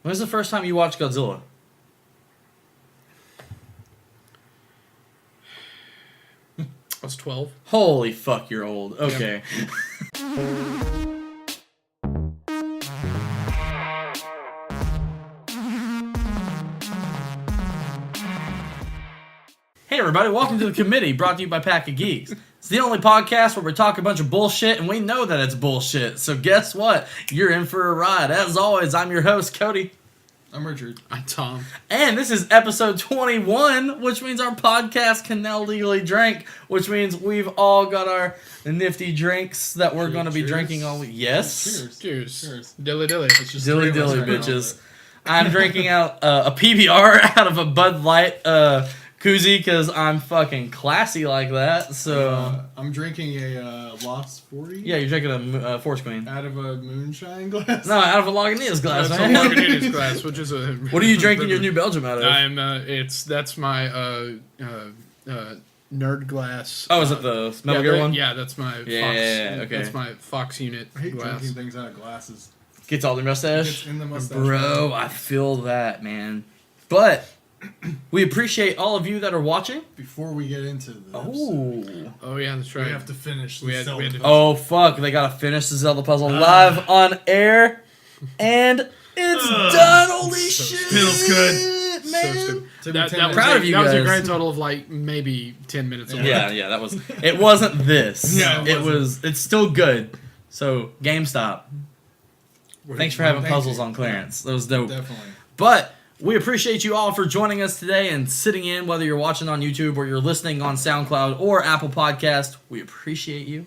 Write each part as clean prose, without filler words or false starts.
When was the first time you watched Godzilla? I was 12. Holy fuck, you're old. Okay. Hey everybody, welcome to The Committee, brought to you by Pack of Geeks. It's the only podcast where we talk a bunch of bullshit, and we know that it's bullshit. So guess what? You're in for a ride. As always, I'm your host, Cody. I'm Richard. I'm Tom. And this is episode 21, which means our podcast can now legally drink, which means we've all got our nifty drinks that we're going to be drinking all week. Yes? Cheers. Dilly dilly. It's just Dilly three of us dilly, right now, bitches. I'm drinking out a PBR out of a Bud Light koozie because I'm fucking classy like that. So I'm drinking a Lost 40. yeah, you're drinking a Force Queen. Out of a moonshine glass. No, out of a Lagunitas glass, That's man. a Lagunitas glass, which is a... What are you drinking your New Belgium out of? That's my nerd glass. Oh, is it the Metal Gear one? Yeah, that's my Fox. Okay. That's my Fox unit I hate glass. drinking things out of glasses. Gets all the mustache. Gets in the mustache. Bro, I feel that, man. But we appreciate all of you that are watching. Before we get into the episode, Oh yeah, that's right. we have to finish We the had- Zelda we had to- puzzle. Oh, fuck. They gotta finish the Zelda puzzle live on air. And it's done. Holy shit. Feels good. man. So stupid. To be That, 10 that, was Proud a, of you that was a guys. grand total of like maybe 10 minutes. Away. Yeah, that was... It wasn't this. Yeah, it wasn't. It's still good. So, GameStop. Thanks for having Thank puzzles you. on clearance. That was dope. Definitely. But we appreciate you all for joining us today and sitting in, whether you're watching on YouTube or you're listening on SoundCloud or Apple Podcast. We appreciate you.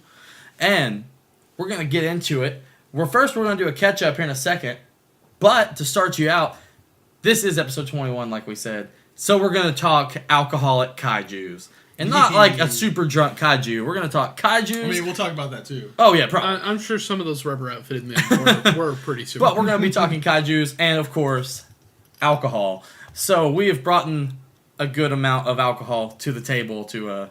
And we're going to get into it. We're going to do a catch-up here in a second. But to start you out, this is episode 21, like we said. So we're going to talk alcoholic kaijus. And not like a super drunk kaiju. We're going to talk kaijus. I mean, we'll talk about that too. Oh, yeah, probably. I'm sure some of those rubber outfitted men were pretty super. But we're going to be talking kaijus and, of course, alcohol. So we have brought in a good amount of alcohol to the table to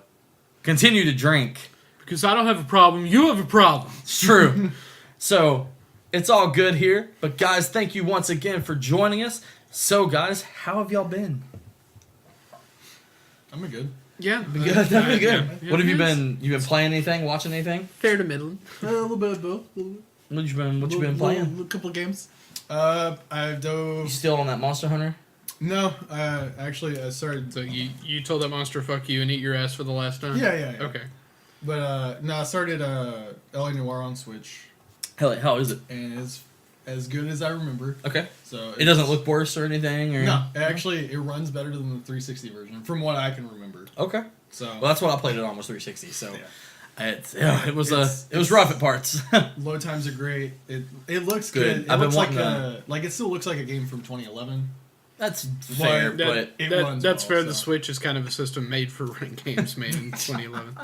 continue to drink. Because I don't have a problem, you have a problem. It's true. So it's all good here. But, guys, thank you once again for joining us. So, guys, how have y'all been? I'm good. Yeah. Been good. That'd be good. Yeah. What have you been? You been playing anything? Watching anything? Fair to middling. A little bit of both. What you been playing? A couple games. I dove. You still on that Monster Hunter? No, actually, I started. So you told that monster fuck you and eat your ass for the last time? Yeah. Okay. But no, I started LA Noire on Switch, How is it? and it's as good as I remember. Okay. So It doesn't look worse or anything? Or? No, it runs better than the 360 version, from what I can remember. Okay. So Well, that's what I played it on, was 360. So yeah. it was rough at parts. Load times are great. It looks Good. good. It I've been looks like wanting it still looks like a game from 2011. That's fair, That- but That's well, fair. The so. Switch is kind of a system made for running games made in 2011.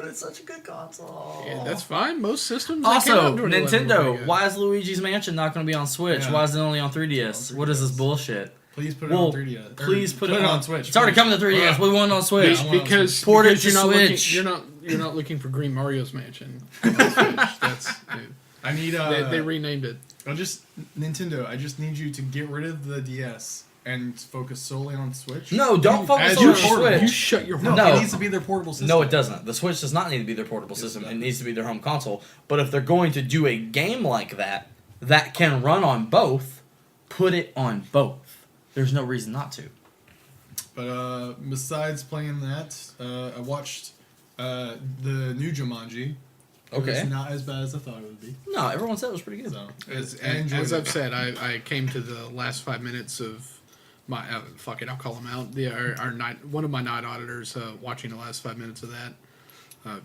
it's such a good console. Yeah, that's fine. Most systems. that came out Also, in 2011 were pretty Nintendo. good. Why is Luigi's Mansion not going to be on Switch? Yeah. Why is it only on 3DS? On What is this 3DS. bullshit? Please put it on 3DS. Please put it on Switch. It's already coming to 3DS. We want it on Switch. Yeah, I want it on because Switch. Port it because to you're not Switch. you're not looking for Green Mario's Mansion. On the Switch. That's I need they renamed it. Nintendo. I just need you to get rid of the DS and focus solely on Switch. No, don't focus As on your the portable. Switch. You shut your No, No. it needs to be their portable system. No, it doesn't. The Switch does not need to be their portable Yes, system. it It does. needs to be their home console. But if they're going to do a game like that can run on both, put it on both. There's no reason not to. But besides playing that, I watched the new Jumanji. Okay. It's not as bad as I thought it would be. No, everyone said it was pretty good. So As I've said, I came to the last 5 minutes of my fuck it, I'll call him out. Our night, one of my night auditors watching the last 5 minutes of that.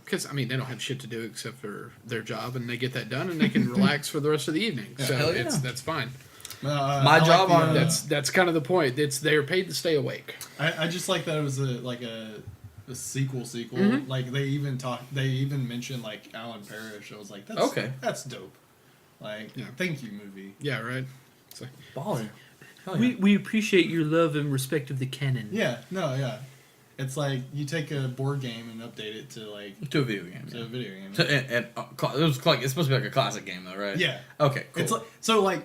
Because they don't have shit to do except for their job, and they get that done, and they can relax for the rest of the evening. So hell yeah. that's fine. My job on- That's kind of the point. They're paid to stay awake. I just like that it was a sequel. Mhm. Like they even mentioned like Alan Parrish. I was like, that's Okay. that's dope. Like, Yeah. thank you, movie. Yeah, right. It's like, Baller. Hell yeah. we appreciate your love and respect of the canon. Yeah, it's like you take a board game and update it to like To a video game. to a video game. It was it's supposed to be like a classic game, though, right? Yeah. Okay, cool. It's like so like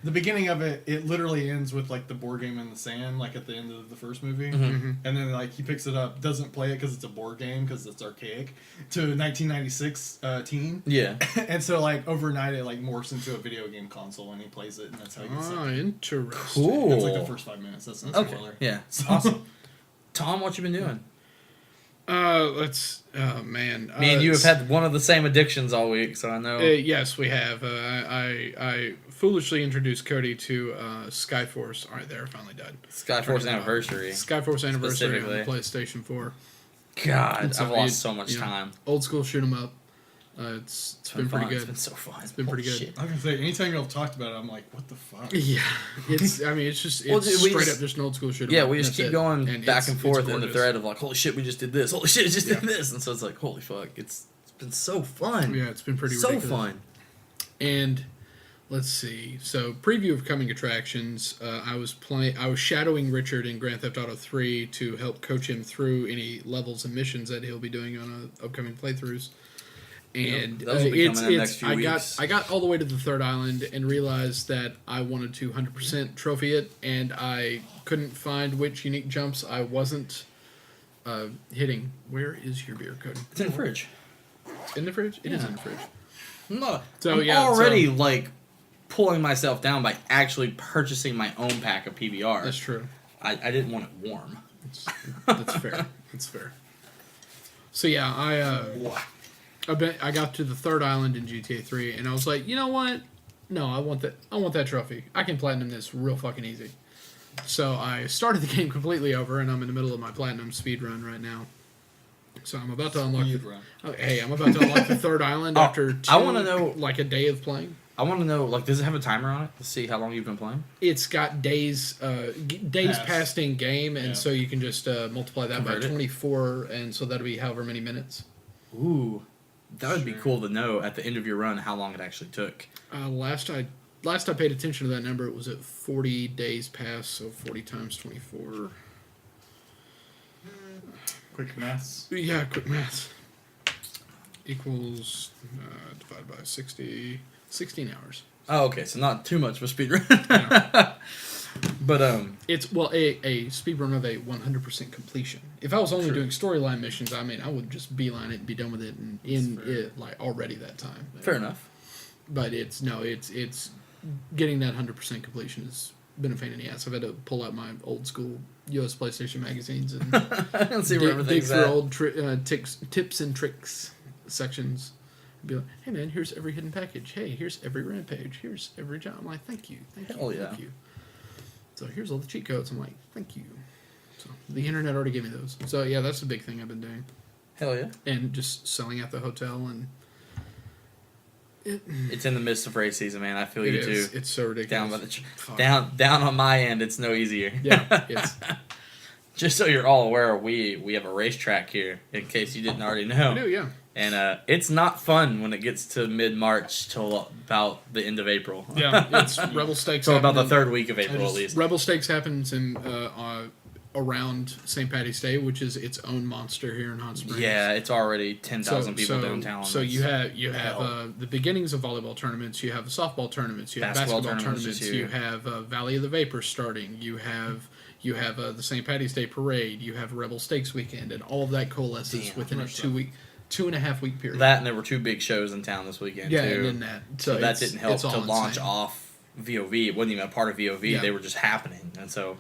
the beginning of it literally ends with like the board game in the sand, like at the end of the first movie, Mm-hmm. and then like he picks it up, doesn't play it because it's a board game because it's archaic, to a 1996 teen, Yeah. and so like overnight it like morphs into a video game console and he plays it, and that's how he gets Oh, it. interesting. Cool. That's like the first 5 minutes. That's not Okay. spoiler. Yeah. So, Awesome. Tom, what you been doing? Oh man. Me and you have had one of the same addictions all week, so I know. Yes, we have. I foolishly introduced Cody to Skyforce. All right, there, finally died. Skyforce Anniversary. Skyforce Anniversary on Specifically. PlayStation 4. God, And so I've lost it- so much you know, time. Old school shoot 'em up. It's been pretty fun. good. It's been so fun. It's been pretty good. I was gonna say, anytime y'all talked about it, I'm like, what the fuck? Yeah, it's. I mean, it's just Well, it's dude, we straight just- up just an old school shoot 'em Yeah, up. we just That's keep it. going And back it's- and it's forth in the gorgeous. thread of like, holy shit, we just did this. Holy shit, it just did Yeah. this. And so it's like, holy fuck, it's been so fun. Yeah, it's been pretty so ridiculous. fun. And let's see. So, preview of coming attractions. I was shadowing Richard in Grand Theft Auto 3 to help coach him through any levels and missions that he'll be doing on upcoming playthroughs. And those will be coming in the next few I weeks. got all the way to the third island and realized that I wanted to 100% trophy it, and I couldn't find which unique jumps I wasn't hitting. Where is your beer, Cody? It's in the fridge. In the fridge? It is Yeah. in the fridge. No, So, I'm yeah, already so- like pulling myself down by actually purchasing my own pack of PBR. That's true. I didn't want it warm. That's fair. That's fair. So yeah, I got to the third island in GTA 3, and I was like, you know what? No, I want that. I want that trophy. I can platinum this real fucking easy. So I started the game completely over, and I'm in the middle of my platinum speed run right now. So I'm about to unlock. Speed run. I'm about to unlock the third island Oh, after I wanna know- like a day of playing. I want to know, like, does it have a timer on it to see how long you've been playing? It's got days Passed. passed in game, and Yeah. so you can just multiply that Convert by it. 24, and so that'll be however many minutes. Ooh, that would be Sure. cool to know at the end of your run how long it actually took. Last I paid attention to that number, it was at 40 days past, so 40 times 24. Quick maths. Yeah, quick math. Equals divided by 60, 16 hours. Oh, okay, so not too much of a speed run. Yeah. But It's a speed run of a 100% completion. If I was only True. doing storyline missions, I mean, I would just beeline it and be done with it and in That's fair. it like already that time. fair enough. But it's getting that 100% completion has been a pain in the ass. I've had to pull out my old school US PlayStation magazines and And see where dig everything's through at. old tips and tricks sections. And be like, hey man, here's every hidden package. Hey, here's every rampage. Here's every job. I'm like, thank you, Hell yeah. thank you. So here's all the cheat codes. I'm like, thank you. So the internet already gave me those. So yeah, that's the big thing I've been doing, Hell yeah. and just selling at the hotel and. It's in the midst of race season, man. I feel It you is. too. It's so ridiculous. Down by the Fuck. down on my end, it's no easier. Yeah, it's. Just so you're all aware, we have a racetrack here, in case you didn't already know. I do, yeah. And it's not fun when it gets to mid-March till about the end of April. Yeah, it's Rebel Stakes. So about the happening- third week of April, at just- least. Rebel Stakes happens in around St. Patty's Day, which is its own monster here in Hot Springs. Yeah, it's already 10,000 people downtown. So you have hell. the beginnings of volleyball tournaments. You have softball tournaments. You have Basketball basketball tournaments tournaments. this You year. have Valley of the Vapor starting. You have the St. Patty's Day parade. You have Rebel Stakes weekend, and all of that coalesces Damn, within a much 2.5 week period. That and there were two big shows in town this weekend, yeah, too. and then that. So that it's- didn't help it's all to launch insane. off VOV. It wasn't even a part of VOV. Yeah. They were just happening. And so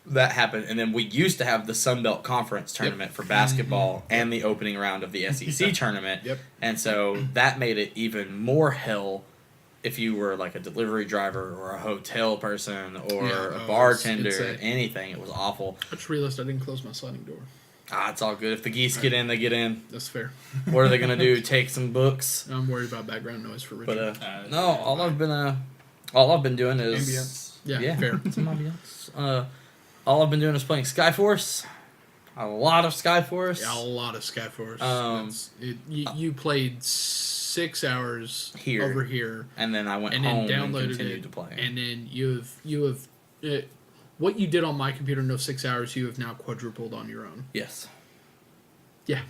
that happened. And then we used to have the Sun Belt Conference tournament for basketball and the opening round of the SEC tournament. Yep. And so that made it even more hell if you were like a delivery driver or a hotel person or Yeah, a it's bartender, insane. anything. It was awful. I just realized I didn't close my sliding door. It's all good. If the geese get in, they get in. That's fair. What are they going to do? Take some books? I'm worried about background noise for Richard. But no, all I've been doing is Ambience. Yeah, fair. Some ambience. All I've been doing is playing Skyforce. A lot of Skyforce. Yeah, a lot of Skyforce. Um, You played 6 hours Here. over here, And then I went and then home and downloaded continued it, to play. and then you have what you did on my computer in those 6 hours, you have now quadrupled on your own. Yes. Yeah,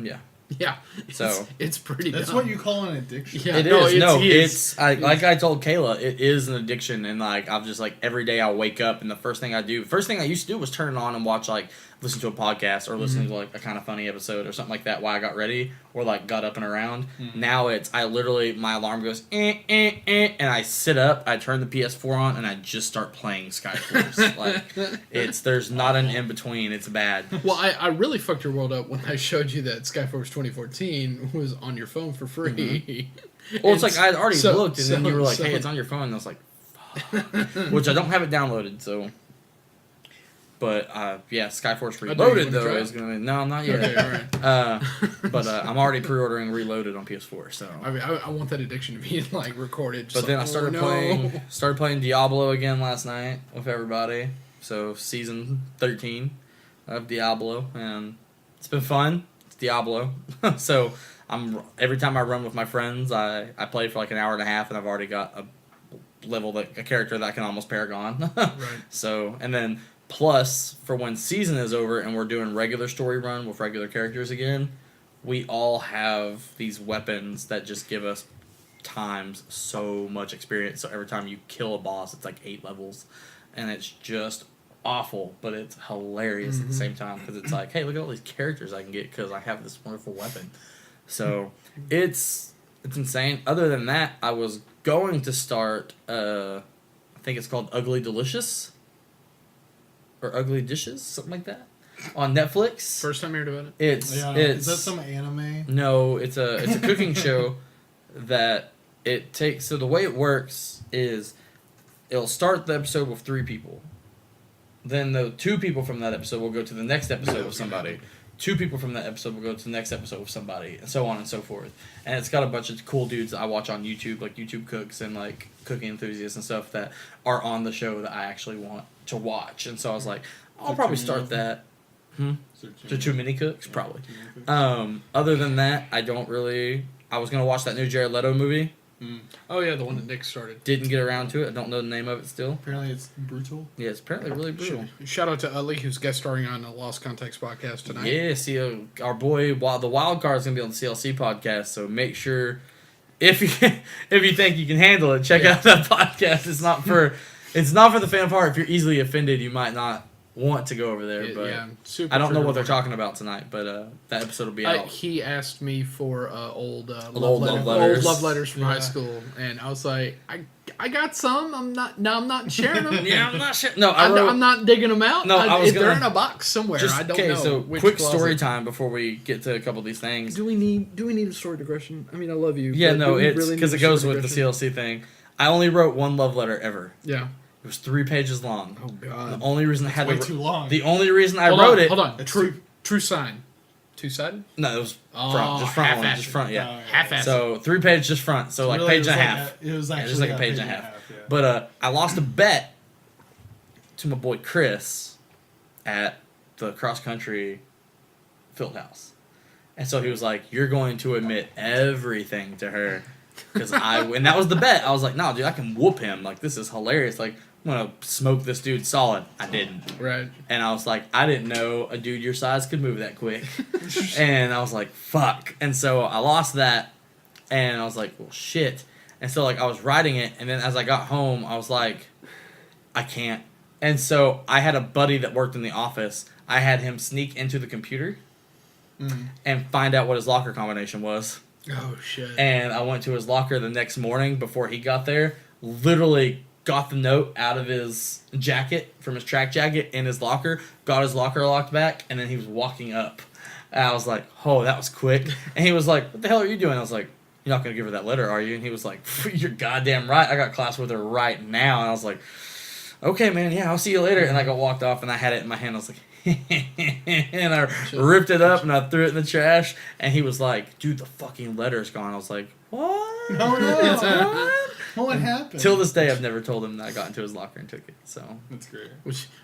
Yeah. Yeah. So it's pretty. That's dumb. what you call an addiction. Yeah. it no, is. it's- Like I told Kayla, it is an addiction, and like I'm just like every day I wake up and the first thing I used to do was turn it on and watch like listen to a podcast or listen to like a kind of funny episode or something like that while I got ready or like got up and around. Now it's I literally my alarm goes and I sit up, I turn the PS4 on, and I just start playing Skyforce. Like there's not an in between. It's bad. Well, I really fucked your world up when I showed you that Skyforce 2014 was on your phone for free. Well, it's like I had already so- looked, and then you were like, so- "Hey, it's on your phone." And I was like, "Fuck." Which I don't have it downloaded, so. But yeah, Skyforce do you Reloaded wanna though try is gonna no, not yet. Okay, all right. But I'm already pre-ordering Reloaded on PS4. So. I mean, I want that addiction to be like recorded. But then I started playing Diablo again last night with everybody. So season 13 of Diablo, and it's been fun. It's Diablo, so every time I run with my friends, I play for like an hour and a half, and I've already got a character that I can almost Paragon. Right. So and then. Plus, for when season is over and we're doing regular story run with regular characters again, we all have these weapons that just give us times so much experience. So every time you kill a boss, it's like 8 levels. And it's just awful, but it's hilarious at the same time because it's like, hey, look at all these characters I can get because I have this wonderful weapon. So it's insane. Other than that, I was going to start, I think it's called Ugly Delicious. Or Ugly Dishes, something like that, on Netflix. First time I heard about it. It's Is that some anime? No, it's a cooking show that it takes. So the way it works is, it'll start the episode with 3 people, then the 2 people from that episode will go to the next episode with somebody. 2 people from that episode will go to the next episode with somebody, and so on and so forth. And it's got a bunch of cool dudes that I watch on YouTube, like YouTube cooks and like cooking enthusiasts and stuff that are on the show that I actually want to watch. And so I was like, I'll probably start that. Too many cooks? Probably. Other than that, I was going to watch that new Jared Leto movie. Oh yeah, the one that Nick started. Didn't get around to it. I don't know the name of it still. Apparently it's brutal. Yeah, it's apparently really brutal. Shout out to Uli, who's guest starring on the Lost Context podcast tonight. Yeah, see, our boy, the wild card is going to be on the CLC podcast, so make sure, if you think you can handle it, check out that podcast. It's not for the fan part. If you're easily offended, you might not want to go over there, but super I don't know what they're trigger talking about tonight, but that episode will be warning. out. He asked me for old love letters. old love letters from high school, and I was like, I got some. I'm not sharing them. Yeah, I'm not sure. No, I'm not digging them out. No, they're in a box somewhere. I don't know. So which quick closet. story time before we get to a couple of these things. Do we need a story digression? I mean, I love you. Yeah, but no, do we it's really because need it a goes story with the digression? CLC thing. I only wrote one love letter ever. Yeah. It was 3 pages long. Oh God. The only reason I had Way to too long. The only reason I wrote it. Hold on. True sign. 2-sided? No, it was Oh, front, just front one, half-assed. just front. Yeah. Half-assed. So 3 page, just front. So like Really, page it and a was half. It was actually just like a page and a half. Yeah. But I lost a bet to my boy Chris at the cross country field house, and so he was like, "You're going to admit everything to her," because and that was the bet. I was like, "No, dude, I can whoop him. Like this is hilarious. Like I'm gonna smoke this dude solid." I didn't. Right. And I was like, I didn't know a dude your size could move that quick. And I was like, fuck. And so I lost that. And I was like, well, shit. And so, like, I was writing it. And then as I got home, I was like, I can't. And so I had a buddy that worked in the office. I had him sneak into the computer and find out what his locker combination was. Oh, shit. And I went to his locker the next morning before he got there. Literally got the note out of his jacket, from his track jacket, in his locker, got his locker locked back, and then he was walking up. And I was like, oh, that was quick. And he was like, what the hell are you doing? I was like, you're not going to give her that letter, are you? And he was like, you're goddamn right. I got class with her right now. And I was like, okay, man, yeah, I'll see you later. And I got walked off, and I had it in my hand. I was like, and I ripped it up, and I threw it in the trash. And he was like, dude, the fucking letter's gone. I was like, what? No, What? What happened? Till this day, I've never told him that I got into his locker and took it. So That's great.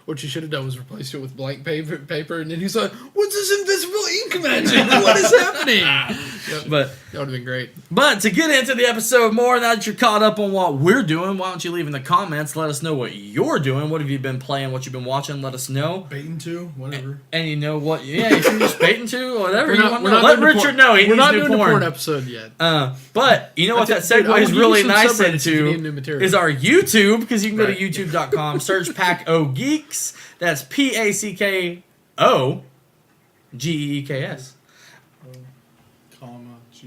What you should have done was replace it with blank paper, and then he's like, "What's this invisible ink magic? What is happening?" But that would have been great. But to get into the episode more, now that you're caught up on what we're doing, why don't you leave in the comments? Let us know what you're doing. What have you been playing? What you've been watching? Let us know. Baiting too, whatever. And you know what? Yeah, you can just baiting to whatever We're you not- want we're to know. not Let doing the Richard porn- know. He We're needs not new doing a porn. porn episode yet. But you know what that Dude, I would segues give really you some nice subreddits if you need new into material. is our YouTube, because you can go to Right. youtube.com, search Pack O Geeks. That's PACKOGEEKS. Comma GE.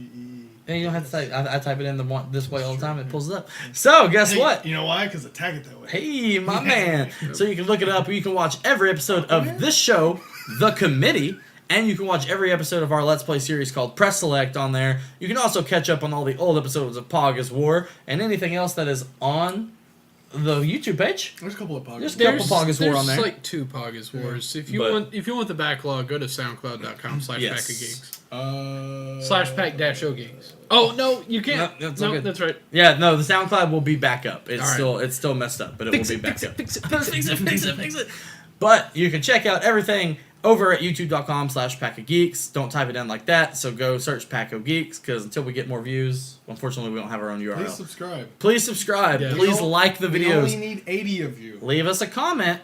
And you don't have to type. I type it in this way all the time. It pulls it up. So guess Hey, what? You know why? Because I tag it that way. Hey, my man. So you can look it up. You can watch every episode of this show, The Committee, and you can watch every episode of our Let's Play series called Press Select on there. You can also catch up on all the old episodes of Pog is War and anything else that is on the YouTube page. There's a couple of podcasts. There's a couple Pogus War on there. There's like 2 Pogus Wars. If you But- want the backlog, go to soundcloud.com/pack Yes. of geeks. /pack-o geeks. Oh no, you can't. No, that's all good. That's right. Yeah, no, the SoundCloud will be back up. It's All right. still messed up, but it Fix will be it, back fix it, up. fix it, Fix it. But you can check out everything over at youtube.com/Pack of Geeks. Don't type it in like that. So go search Pack of Geeks, because until we get more views, unfortunately we don't have our own URL. Please subscribe. Please subscribe. Yeah. Please We like the We videos. only need 80 of you. Leave us a comment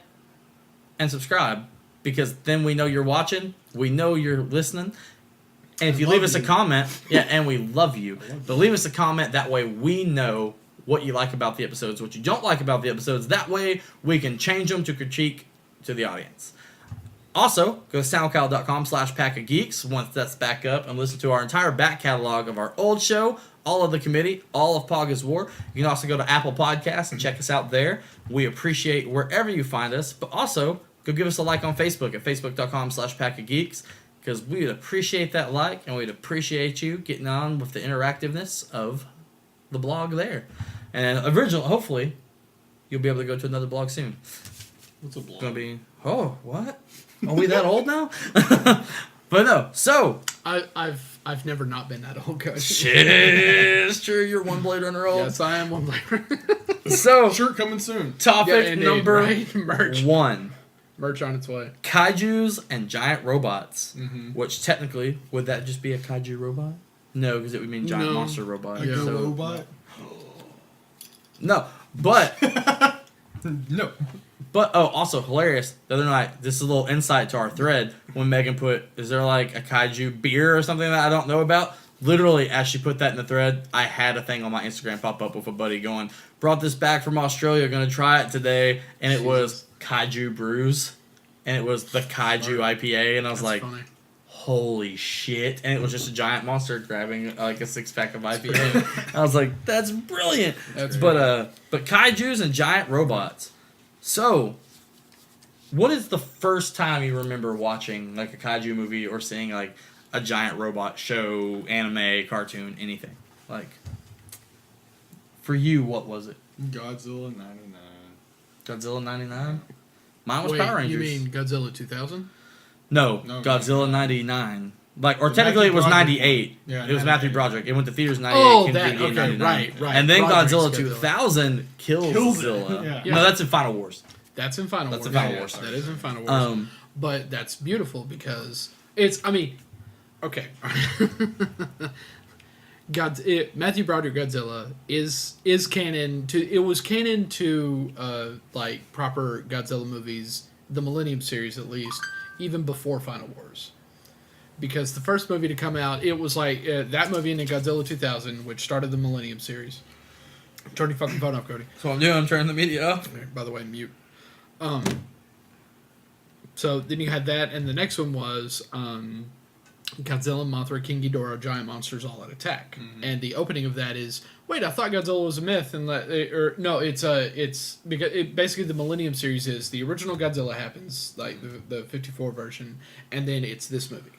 and subscribe, because then we know you're watching. We know you're listening. And if you leave love us a you. comment, yeah, and we love you, but leave us a comment. That way we know what you like about the episodes, what you don't like about the episodes. That way we can change them to critique to the audience. Also, go to soundcloud.com/Pack of Geeks once that's back up, and listen to our entire back catalog of our old show, all of The Committee, all of Pog is War. You can also go to Apple Podcasts and check us out there. We appreciate wherever you find us, but also go give us a like on Facebook at facebook.com/Pack of Geeks, because we would appreciate that like, and we'd appreciate you getting on with the interactiveness of the blog there. And hopefully, you'll be able to go to another blog soon. What's a It's blog? gonna be, oh, what? Are we that old now? But no, so I've never not been that old, guys. shit, it's true. You're one Blade Runner old. Yes, I am one later. So Shirt coming soon. topic number right? Merch 1: on its way. Kaijus and giant robots. Mm-hmm. Which technically, would that just be a kaiju robot? No, because it would mean giant No. monster robot. Like Yeah. a So- robot? No, but No. also hilarious. The other night, this is a little insight to our thread when Megan put, "Is there like a kaiju beer or something that I don't know about?" Literally, as she put that in the thread, I had a thing on my Instagram pop up with a buddy going, "Brought this back from Australia, gonna try it today," and it was Kaiju Brews, and it was the Kaiju IPA, and I was That's like, funny. "Holy shit!" And it was just a giant monster grabbing like a 6-pack of IPA. I was like, "That's brilliant." That's But Kaijus and giant robots. So, what is the first time you remember watching like a kaiju movie or seeing like a giant robot show, anime, cartoon, anything? Like, for you, what was it? Godzilla 99. Godzilla 99? Mine was Wait, Power Rangers. you mean Godzilla 2000? No, No, Godzilla 99. Like, or The technically it Matthew was Broderick 98. one. Yeah, it was Matthew 98. Broderick. It went to theaters 98. Oh, came to that, DVD okay, 99. right. And then Broderick's Godzilla Godzilla. 2000 kills Kills it, Godzilla. yeah. No, that's in Final Wars. That's in Final That's Wars. in Final Yeah, Wars. That is in Final Wars. But that's beautiful because okay. Matthew Broderick Godzilla is canon to. It was canon to like proper Godzilla movies, the Millennium series at least, even before Final Wars. Because the first movie to come out, it was like that movie and then Godzilla 2000, which started the Millennium series. Turn your fucking phone off, Cody. That's what I'm doing. I'm turning the media up. By the way, mute. So then you had that, and the next one was Godzilla, Mothra, King Ghidorah, giant monsters all out attack. Mm-hmm. And the opening of that is, wait, I thought Godzilla was a myth, and it's because basically the Millennium series is the original Godzilla happens, like the 54 version, and then it's this movie.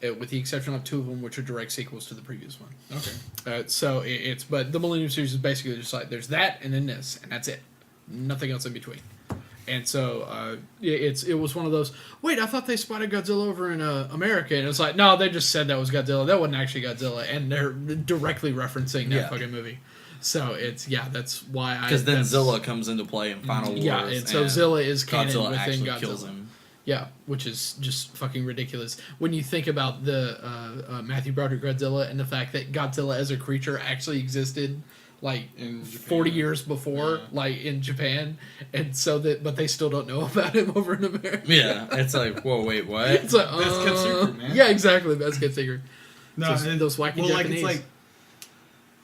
With the exception of 2 of them, which are direct sequels to the previous one. Okay. But the Millennium series is basically just like there's that and then this, and that's it, nothing else in between. And so it was one of those. Wait, I thought they spotted Godzilla over in America, and it's like no, they just said that was Godzilla. That wasn't actually Godzilla, and they're directly referencing that fucking movie. So that's why Because then Zilla comes into play in Final Wars. Yeah, and so Zilla is canon Godzilla within actually Godzilla. kills him. Yeah, which is just fucking ridiculous. When you think about the Matthew Broderick Godzilla and the fact that Godzilla as a creature actually existed like In 40 Japan. years before, Yeah. like in Japan, and so that but they still don't know about him over in America. Yeah, it's like, whoa, wait, what? It's like, Best kept secret, man. Yeah, exactly, best kept secret. No, Just those wacky Japanese. Like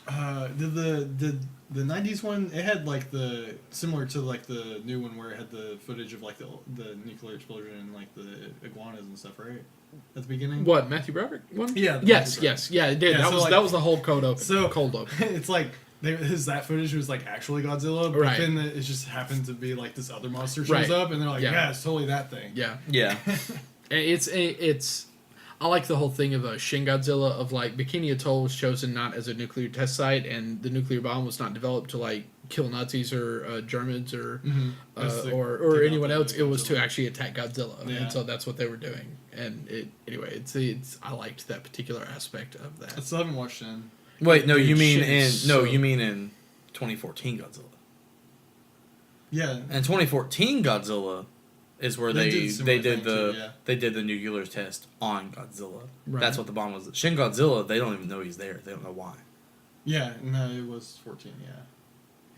it's like, did the '90s one? It had like the similar to like the new one where it had the footage of like the nuclear explosion and like the iguanas and stuff, right? At the beginning. What, Matthew Broderick one? Yeah. Yes, Matthew yes, yeah, it did. Yeah, that so, was like- that was the whole cold open. So- cold open. It's like that footage was like actually Godzilla, but Right. then it just happened to be like this other monster shows Right. up, and they're like, Yeah. yeah, it's totally that thing. Yeah. Yeah. And it's I like the whole thing of Shin Godzilla of like Bikini Atoll was chosen not as a nuclear test site, and the nuclear bomb was not developed to like kill Nazis or Germans or That's the- or take anyone out else. the It was to Godzilla. actually attack Godzilla, Yeah. and so that's what they were doing. And it's I liked that particular aspect of I that. still haven't watched it. Wait, no, Dude, you mean shit in is so- you mean in 2014 Godzilla. Yeah. And 2014 Godzilla is where They they did similar did thing the too, yeah. they did the nuclear test on Godzilla. Right. That's what the bomb was. Shin Godzilla, they don't even know he's there. They don't know why. Yeah, no, it was 14. Yeah.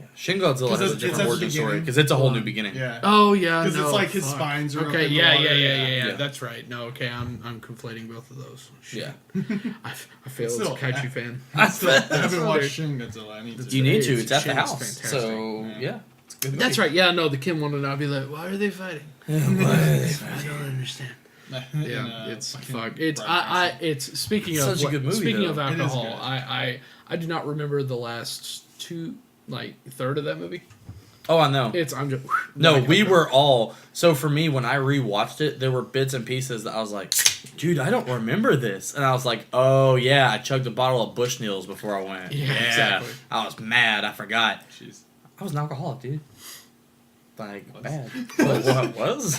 Yeah. Shin Godzilla 'Cause has a it's at different the origin story beginning. because it's a whole new beginning. Yeah. Oh yeah, Because no, it's like his fuck. spines are up Okay, in the yeah, water, yeah. That's right. No, okay, I'm conflating both of those. Shit. Yeah. I feel as a Still, Kaiju fan. I haven't That's watched fair. Shin Godzilla. I need to. You need to. It's- It's at the Shin is house. fantastic. So Yeah. yeah, it's a good movie. That's right. Yeah, no, the Kim one would not be like, why are they fighting? Yeah, I don't understand. In, Yeah, it's fucking fuck. It's Brian it's speaking It's of such a good movie, speaking though. of It is alcohol. good. I do not remember the last third of that movie. Oh, I know. I'm just No, like, we okay. were all. So for me, when I rewatched it, there were bits and pieces that I was like, dude, I don't remember this. And I was like, oh, yeah, I chugged a bottle of Bushnells before I went. Yeah, exactly. I was mad. I forgot. Jeez. I was an alcoholic, dude. Like, Was? bad. What was?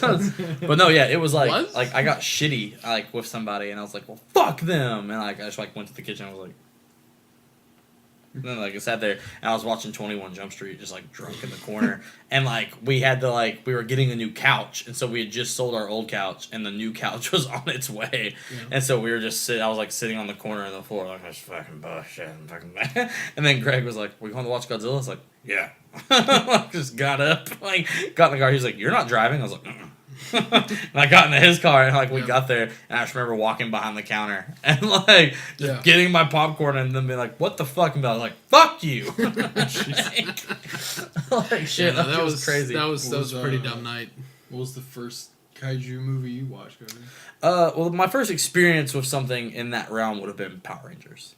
But no, yeah, it was like, Was? I got shitty, like, with somebody, and I was like, well, fuck them. And, like, I just, like, went to the kitchen, and I was like, and then, like, I sat there, and I was watching 21 Jump Street, just, like, drunk in the corner. And, like, we had to, like, we were getting a new couch. And so we had just sold our old couch, and the new couch was on its way. Yeah. And so we were just I was, like, sitting on the corner of the floor, like, that's fucking bullshit. I'm fucking bad. And then Greg was like, we going to watch Godzilla? I was like, yeah. Just got up, like, got in the car. He was like, you're not driving? I was like, mm. And I got into his car, and like we Yeah. got there, and I just remember walking behind the counter and like just Yeah. getting my popcorn, and then being like, "What the fuck?" And I was like, "Fuck you!" like shit, Yeah, no, that was crazy. That was What was, a pretty dumb night. What was the first kaiju movie you watched, Cody? Well, my first experience with something in that realm would have been Power Rangers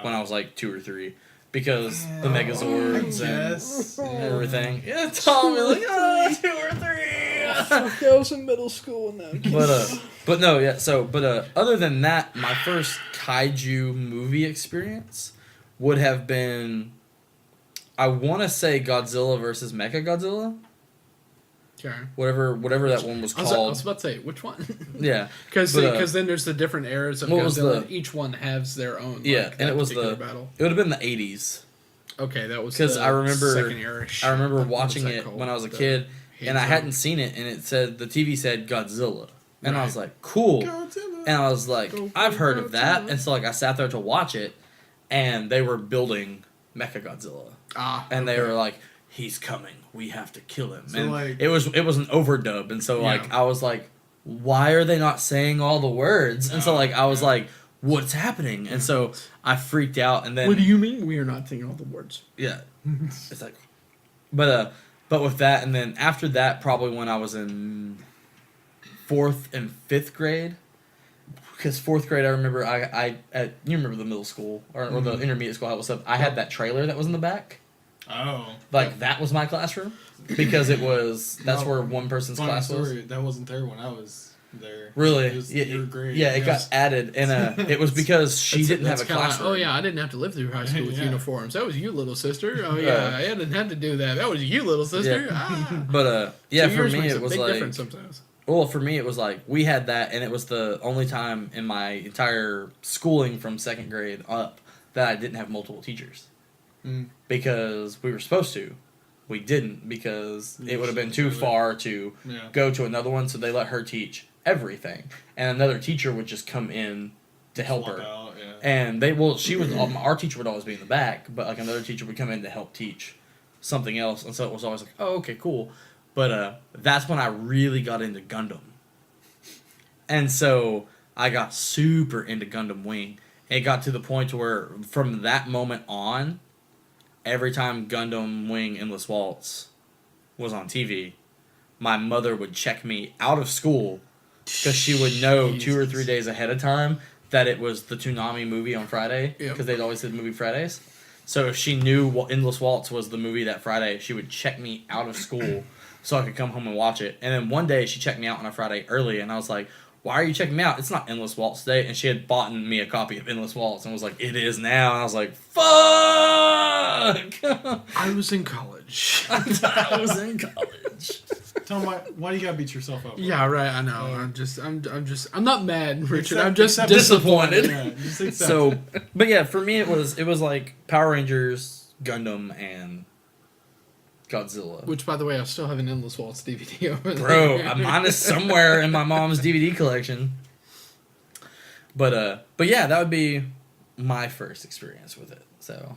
when I was like 2 or 3, because the Megazords and everything. Yeah, Tom, you're like, oh, 2 or 3. I was in middle school now. But no, yeah. So, other than that, my first kaiju movie experience would have been, I want to say Godzilla versus Mechagodzilla, Okay. whatever that one was I was called. about to say which one. Yeah, Because But, then there's the different eras of what was Godzilla. the- Each one has their own. yeah, like, and that it was particular the battle. it would have been the 80s. Okay, that was 'Cause the I remember- second era. I remember What was watching that it called? when I was a The kid, and I Hands hadn't Up? seen it, and it said the TV said Godzilla, and I Right. was like, cool. Godzilla. And I was like, Go I've heard Godzilla. of that. And so like I sat there to watch it, and they were building Mechagodzilla. And they okay. were like, he's coming. We have to kill him. So, and like- it was an overdub. And so like Yeah. I was like, why are they not saying all the words? And so like I was like, what's happening? And so I freaked out, and then What do you mean we are not saying all the words? yeah. It's like but with that, and then after that, probably when I was in 4th and 5th grade, because 4th grade I remember you remember the middle school or the intermediate school, how it was up. I had that trailer that was in the back, Oh. like that was my classroom, because that's No. where one person's Funny class was. story. That wasn't there when I was there. Really? It was Yeah, your grade. yeah, it got added, and it was because she didn't have a kinda like, classroom. oh yeah, I didn't have to live through high school with Yeah. uniforms. That was you, little sister. Oh yeah, I didn't have to do that. That was you, little sister. Yeah. Ah. But yeah, So for yours me makes it a was big like, difference sometimes. well, for me it was like we had that, and it was the only time in my entire schooling from 2nd grade up that I didn't have multiple teachers, Mm. because we were supposed to, we didn't because Yeah, it would have been she too did it. far to Yeah. go to another one, so they let her teach everything. And another teacher would just come in to help Swap her. out, yeah. And she was, our teacher would always be in the back, but like another teacher would come in to help teach something else. And so it was always like, oh, okay, cool. But that's when I really got into Gundam. And so I got super into Gundam Wing. It got to the point where from that moment on, every time Gundam Wing Endless Waltz was on TV, my mother would check me out of school because she would know 2 or 3 days ahead of time that it was the Toonami movie on Friday because they'd always did movie Fridays. So if she knew Endless Waltz was the movie that Friday, she would check me out of school so I could come home and watch it. And then one day she checked me out on a Friday early, and I was like, why are you checking me out? It's not Endless Waltz Day. And she had bought me a copy of Endless Waltz and was like, it is now. And I was like, fuck! I was in college. I was in college. Tell him why do you gotta beat yourself up? Yeah, right. I know. I'm not mad, Richard. I'm Accept- just accept disappointed. Yeah, just accept So, it. but yeah, for me it was like Power Rangers, Gundam, and Godzilla. Which, by the way, I still have an Endless Waltz DVD over there. Bro, mine is somewhere in my mom's DVD collection. But yeah, that would be my first experience with it. So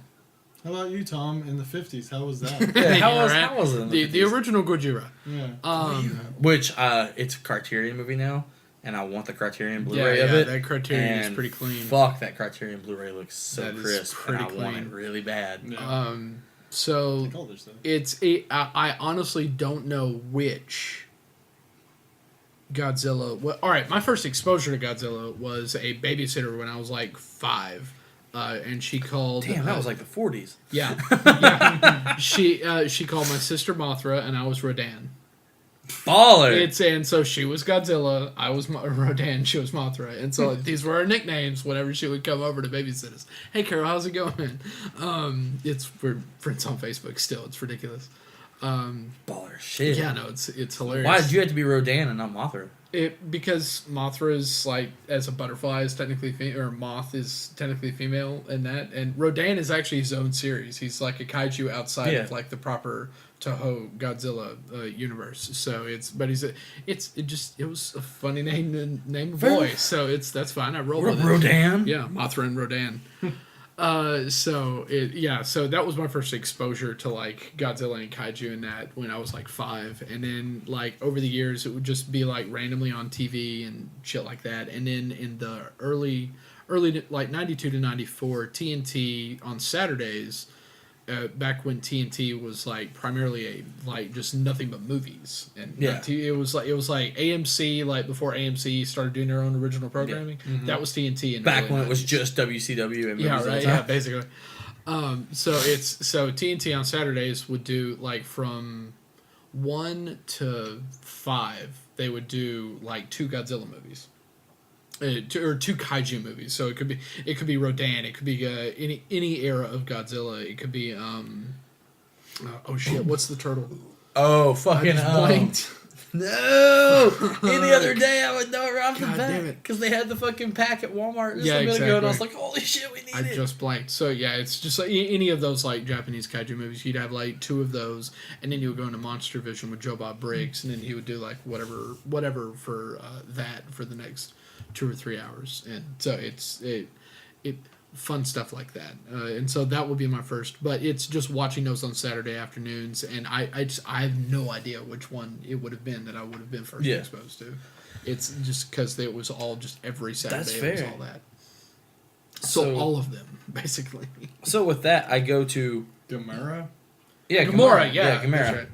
How about you, Tom? In the 50s, how was that? yeah, how Yeah, was it? in the 50s? original Gojira? Yeah. Which it's a Criterion movie now, and I want the Criterion Blu-ray Yeah, of it. that Criterion is and pretty clean. Fuck, that Criterion Blu-ray looks so That is crisp, pretty and I want clean. it really bad. Yeah. So The colors, though. I honestly don't know which Godzilla. Well, all right, my first exposure to Godzilla was a babysitter when I was like 5, and she called. Damn, that was like the 40s. Yeah, yeah. She called my sister Mothra, and I was Rodan. Baller. And so she was Godzilla, I was Rodan, she was Mothra, and so these were our nicknames whenever she would come over to babysit us. Hey Carol, how's it going? We're friends on Facebook still. It's ridiculous. Baller shit. Yeah, no, it's hilarious. Why did you have to be Rodan and not Mothra? Because Mothra is like, as a butterfly is technically or moth is technically female in that, and Rodan is actually his own series. He's like a kaiju outside of like the proper Toho Godzilla universe. So it was a funny name of boy. So that's fine. I roll with it. Rodan. Yeah, Mothra and Rodan. So that was my first exposure to like Godzilla and Kaiju and that when I was like 5, and then like over the years it would just be like randomly on TV and shit like that, and then in the early like 92 to 94 TNT on Saturdays. Back when TNT was like primarily just nothing but movies, and it was like AMC, like before AMC started doing their own original programming. Yeah. Mm-hmm. That was TNT. Back when it was just WCW and movies. Yeah, right. Yeah, basically. So TNT on Saturdays would do like from 1 to 5. They would do like 2 Godzilla movies. Or 2 kaiju movies, so it could be Rodan, it could be any era of Godzilla. It could be oh shit, what's the turtle? Oh fucking I just blanked. No! Any other day I would know it right off the God bat damn it. because they had the fucking pack at Walmart just Yeah, a minute ago, and I was exactly. like, holy shit, we need I it. just blanked. So yeah, it's just like any of those like Japanese kaiju movies. You'd have like 2 of those, and then you would go into Monster Vision with Joe Bob Briggs, and then he would do like whatever for that for the next 2 or 3 hours, and so it fun stuff like that, and so that would be my first. But it's just watching those on Saturday afternoons, and I have no idea which one it would have been that I would have been first exposed to. It's just because it was all just every Saturday. That's it was fair. all that. So all of them basically. So with that, I go to Gamera? yeah, Gamora. Yeah, Gamera. that's right.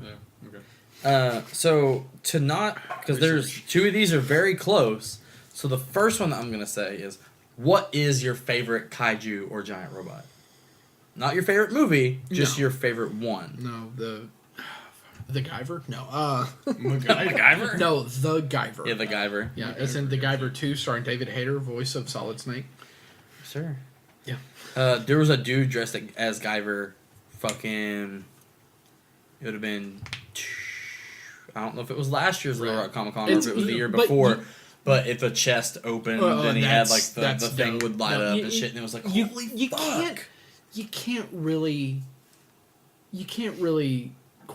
Yeah, okay. So to not because there's 2 of these are very close. So the first one that I'm gonna say is, what is your favorite kaiju or giant robot? Not your favorite movie, just your favorite one. No, the Guyver? No. MacGyver? No, the Guyver. Yeah, the Guyver. Yeah, it's in The Guyver 2, starring David Hayter, voice of Solid Snake. Sure. Yeah. There was a dude dressed as Guyver. Fucking. It would have been. I don't know if it was last year's Little Rock Comic Con or if it was the year before. But if the chest opened, then he had like the thing dope. would light up and shit, and it was like, holy fuck. You can't really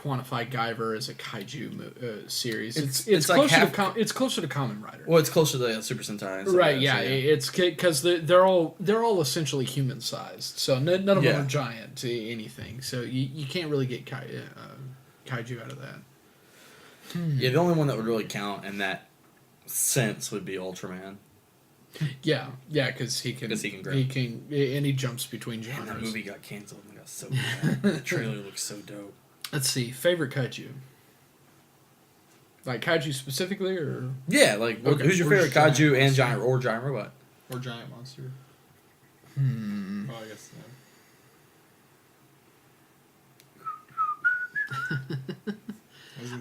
quantify Guyver as a kaiju series. It's It's like closer half- to it's closer to Kamen Rider. Well, it's closer to the Super Sentai. And stuff Right, like yeah, that, so, it's because they're all essentially human sized, so none of Yeah. them are giant to anything. So you can't really get kaiju out of that. Yeah, the only one that would really count in that sense would be Ultraman. Yeah, because he can 'Cause he can grow. and he jumps between Man, genres. that movie got canceled and got so bad. The trailer looks so dope. Let's see, favorite kaiju. Like kaiju specifically, or Yeah, like Okay. who's your Or favorite giant kaiju and monster. giant robot? Or giant monster. hmm. Oh, I guess.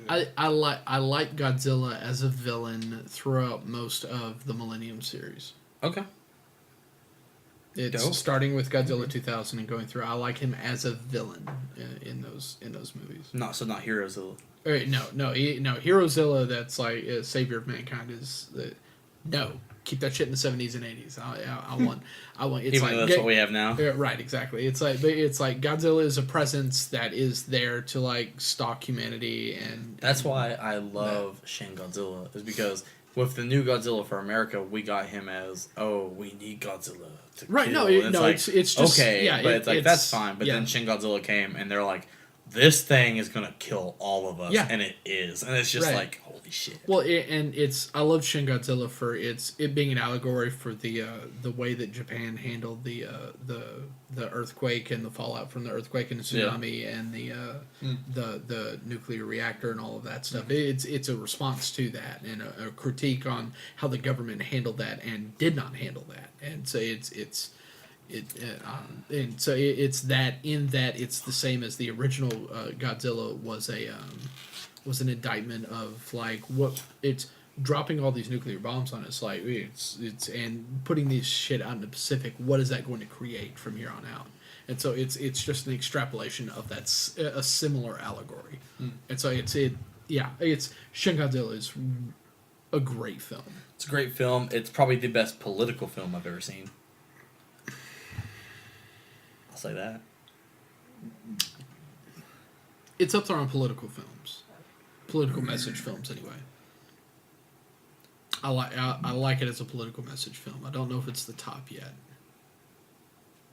I like Godzilla as a villain throughout most of the Millennium series. Okay. It's Dope. starting with Godzilla 2000 and going through. I like him as a villain in those movies. Not Heroes. No, Herozilla. That's like savior of mankind is no. Keep that shit in the 70s and 80s. I want. It's Even like though that's what we have now. right, exactly. It's like Godzilla is a presence that is there to like stalk humanity, and That's why I love Shin Godzilla, is because with the new Godzilla for America, we got him as, we need Godzilla to right. kill. No, And it's just okay, yeah, but it's like that's fine. But yeah. then Shin Godzilla came, and they're like, this thing is gonna kill all of us, Yeah. and it is, and it's just Right. like, holy shit. Well, I love Shin Godzilla for it being an allegory for the way that Japan handled the earthquake and the fallout from the earthquake and the tsunami and the nuclear reactor and all of that stuff. It's a response to that and a critique on how the government handled that and did not handle that. And so it's that in that it's the same as the original Godzilla was an indictment of like what it's dropping all these nuclear bombs on us, like it's and putting these shit out in the Pacific. What is that going to create from here on out? And so it's just an extrapolation of that a similar allegory. And so it's Shin Godzilla is a great film. It's a great film. It's probably the best political film I've ever seen. I'll say that. It's up there on political films, political message films. Anyway, I like it as a political message film. I don't know if it's the top yet,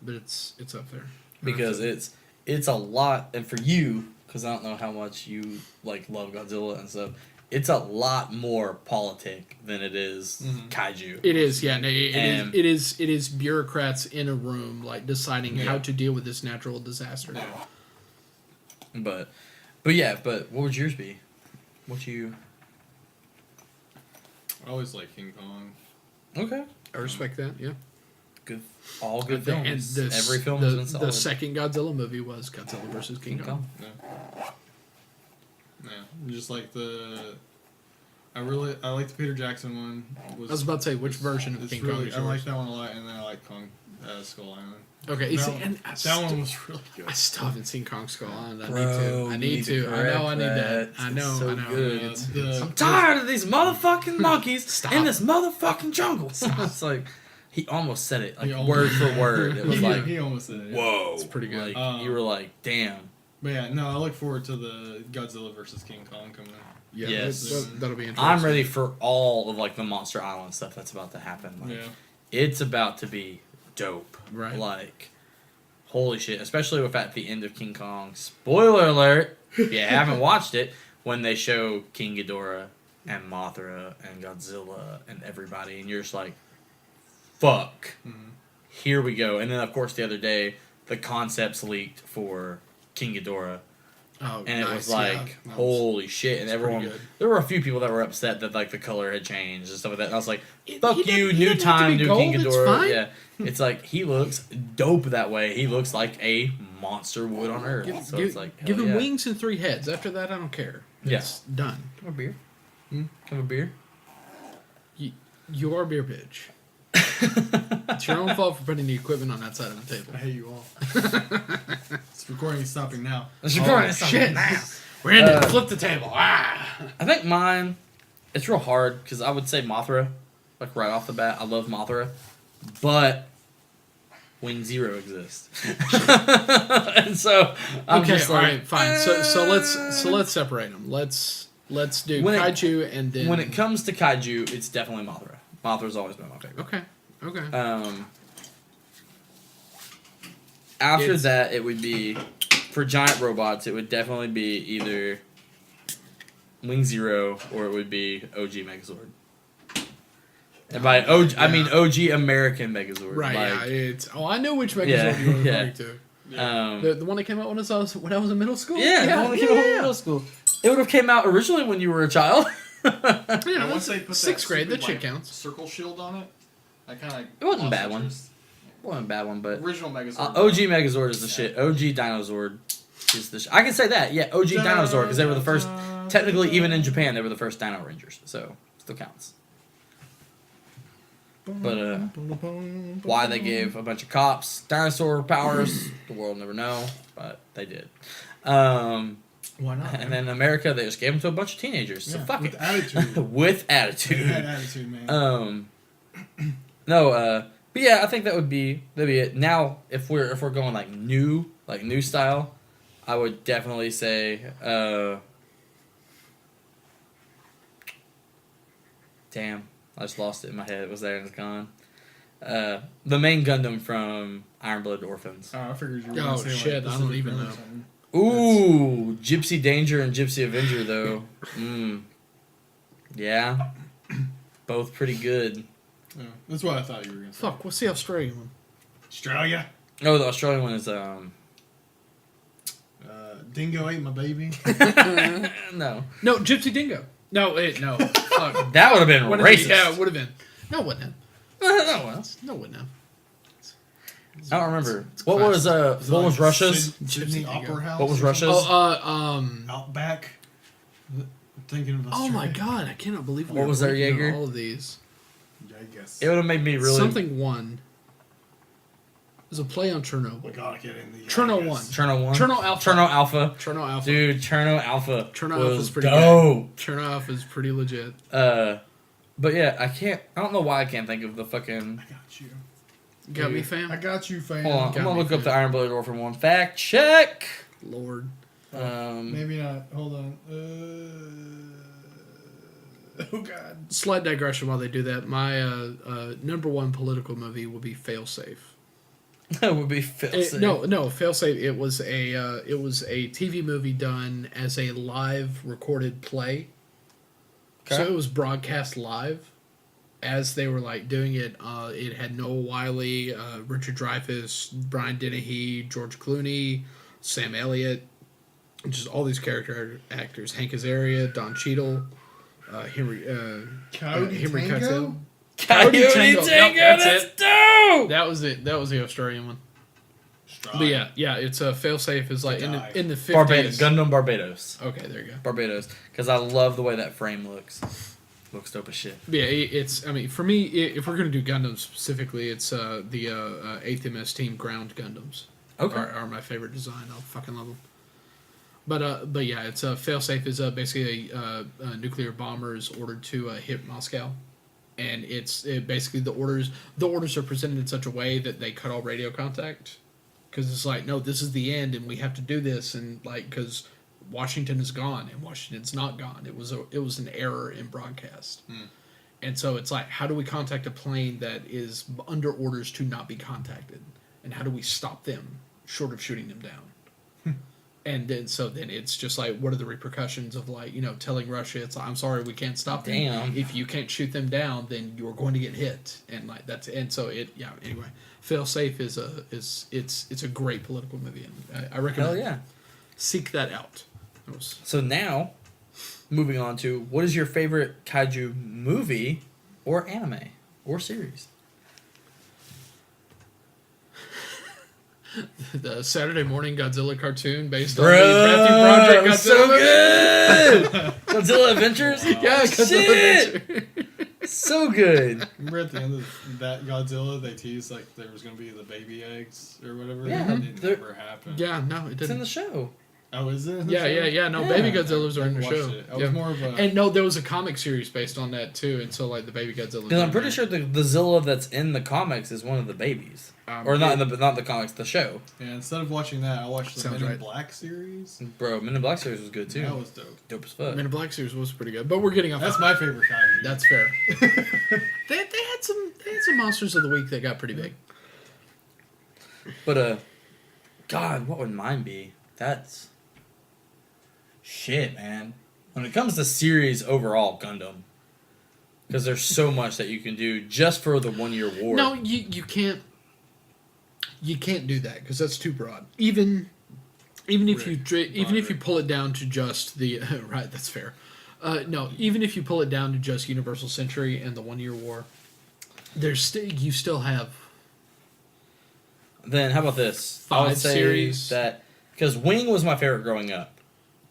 but it's up there. Because it's a lot, and for you, because I don't know how much you like love Godzilla and stuff, it's a lot more politic than it is kaiju. It is, yeah. No, And- it is bureaucrats in a room like deciding how to deal with this natural disaster. But what would yours be? What you? I always like King Kong. Okay. I respect that. Yeah. Good. All good And films. this- Every film has been the solid. second Godzilla movie was Godzilla versus King Kong. Yeah, just like I like the Peter Jackson one. I was about to say which version of It's King really, Kong is I like yours? that one a lot, and then I like Kong Skull Island. Okay, That, see, one, and that one was really good. I still haven't seen Kong Skull Island. I Bro, need to. I know. I need that. I It's know. so I know. good. It's- I'm tired of these motherfucking monkeys Stop. in this motherfucking jungle. It's like he almost said it, like He almost- word for word. It was he, like, he almost said it. Yeah. whoa, It's pretty good. Like, you were like, damn. But yeah, no, I look forward to the Godzilla versus King Kong coming out. Yeah, Yes. that'll be interesting. I'm ready for all of like the Monster Island stuff that's about to happen. Like, Yeah. it's about to be dope. Right. Like, holy shit! Especially with at the end of King Kong. Spoiler alert! If you haven't watched it, when they show King Ghidorah and Mothra and Godzilla and everybody, and you're just like, fuck. Here we go. And then of course the other day, the concepts leaked for King Ghidorah. Oh, And it nice, was like, yeah. That was- holy shit. And that's pretty everyone, good. there were a few people that were upset that like the color had changed and stuff like that. And I was like, fuck he you, didn't- he new didn't have to time, be new King gold, it's Ghidorah. fine. Yeah. It's like, he looks dope that way. He looks like a monster would on Earth. So it's like, give hell him yeah. wings and 3 heads. After that, I don't care. Yeah. It's done. Have a beer? Have a beer? You are a beer bitch. It's your own fault for putting the equipment on that side of the table. I hate you all. This recording is stopping now. Shit. Brandon, flip the table. Ah. I think mine, it's real hard because I would say Mothra, like right off the bat. I love Mothra, but Wing Zero exists. And so I'm Okay, just all like, right, fine. So let's separate them. Let's do When it- Kaiju and then when it comes to Kaiju, it's definitely Mothra. Mothra's always been my favorite. Okay. After It's- that, it would be for giant robots. It would definitely be either Wing Zero or it would be OG Megazord. And by OG, I mean OG American Megazord. Right. Like, Yeah. It's I know which Megazord Yeah, you were yeah. referring to. Yeah. The one that came out when I was in middle school. yeah, the one that came out in middle school. It would have came out originally when you were a child. Yeah, And once they put sixth that grade, that stupid, shit counts. circle shield on it, I kind of. It wasn't a bad one. Wasn't a bad one, but Original Megazord. OG Megazord is the shit. OG Dinozord is the shit. I can say that. Yeah, OG Dinozord because they were the first. Technically, even in Japan, they were the first Dino Rangers, so still counts. But why they gave a bunch of cops dinosaur powers, the world will never know, but they did. Why not? And then in America, they just gave them to a bunch of teenagers. So fuck with it. attitude. With They attitude. had attitude, man. But yeah, I think that'd be it. Now, if we're going like new style, I would definitely say, damn, I just lost it in my head. It was there and it's gone. The main Gundam from Iron Blood Orphans. Oh, I figured you were Oh, gonna say shit, like I don't Pacific even Rim or know. something. Ooh, Gypsy Danger and Gypsy Avenger though. Yeah, both pretty good. Yeah, that's what I thought you were gonna say. Fuck, what's the Australian one? Australia. No, the Australian one is Dingo ate my baby. no. No, Gypsy Dingo. No, no. Fuck. That would have been racist. Yeah, it would have been. No, it wouldn't have. No, well, No, it wouldn't have. I don't remember. It's What was Is it what like was Russia's? Sydney Gypsy Opera Dingo. House. What was or Russia's? something? Outback. I'm thinking of Oh Australia. my god, I cannot believe we What were was their blanking on Jaeger? all of these. Yeah, I guess. It would have made me really. Something one. It was a play on Chernobyl. We gotta get in the. Cherno I one. guess. Cherno 1. Cherno Alpha. Cherno Alpha. Cherno Alpha. Dude, Cherno Alpha. Cherno was Alpha's pretty dope. Cherno Alpha is pretty legit. But yeah, I don't know why I can't think of the fucking. I got you. Got me, Dude. fam? I got you, fam. Hold on, I'm Got gonna me, look up fam. the Iron Blooded Orphan one. Fact check. Lord. Maybe not. Hold on. Oh god. Slight digression while they do that. My number one political movie will be Failsafe. That would be filthy. No, Failsafe. It was a TV movie done as a live recorded play. Okay. So it was broadcast live as they were like doing it. It had Noah Wiley, Richard Dreyfuss, Brian Dennehy, George Clooney, Sam Elliott, just all these character actors. Hank Azaria, Don Cheadle, Henry Coyote Henry Tango? Cutzel. Coyote Tango. Tango. Yep, that's That's it. dope. That was it. That was the Australian one. But yeah, it's a Failsafe is like in the 50s. Barbados. Gundam Barbados. Okay, there you go. Barbados. Because I love the way that frame looks. Looks dope as shit. Yeah, it's. I mean, for me, if we're gonna do Gundams specifically, it's the 8th MS Team Ground Gundams. Okay. Are my favorite design. I fucking love them. But yeah, it's Failsafe is basically a nuclear bomber is ordered to hit Moscow, and it's basically the orders are presented in such a way that they cut all radio contact, because it's like, no, this is the end, and we have to do this, and like because Washington is gone and Washington's not gone. It was an error in broadcast. And so it's like, how do we contact a plane that is under orders to not be contacted, and how do we stop them short of shooting them down? And then it's just like, what are the repercussions of like, telling Russia, it's like, I'm sorry, we can't stop them. Damn. If you can't shoot them down, then you're going to get hit, and like that's and so it anyway. Failsafe is a great political movie, and I recommend. Hell yeah. Seek that out. So now, moving on to, what is your favorite kaiju movie or anime or series? The Saturday morning Godzilla cartoon based on the Matthew Broderick Godzilla. So good! Godzilla Adventures? Yeah, Godzilla Shit! Adventure. So good. Remember at the end of that Godzilla, they teased like there was gonna be the baby eggs or whatever. Yeah, and it they're- never happened. Yeah, no, it It's in didn't. the show. Oh, is it? in the Yeah, show? yeah. No, Baby Godzilla's are in the watched show. it. I was more of a. And no, there was a comic series based on that too, and so like the Baby Godzilla. Because I'm pretty sure the Zilla that's in the comics is one of the babies, or not in the comics, the show. Yeah, instead of watching that, I watched the Sounds Men in right. Black series. Bro, Men in Black series was good too. That was dope. Dope as fuck. Men in Black series was pretty good, but we're getting off. That's my favorite Kaiju. That's fair. they had some monsters of the week that got pretty big. But God, what would mine be? That's shit, man. When it comes to series overall, Gundam, because there's so much that you can do just for the 1 year war. No, you can't. You can't do that because that's too broad. Even if you pull it down to just the right, that's fair. No, even if you pull it down to just Universal Century and the 1 year war, you still have. Then how about this? I would 5 say series. that because Wing was my favorite growing up.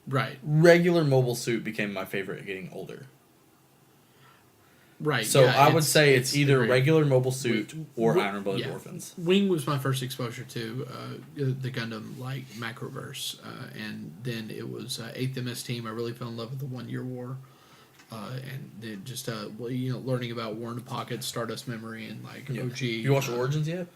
Right. Regular Mobile Suit became my favorite getting older. Right. So yeah, I would say it's either agreed. regular Mobile Suit or Wi- Iron Blooded yeah. Orphans. Wing was my first exposure to the Gundam like Macroverse, and then it was 8th MS Team. I really fell in love with the 1 year war, and then just learning about War in the Pocket, Stardust Memory, and like Yeah. OG. You watched Origins yet?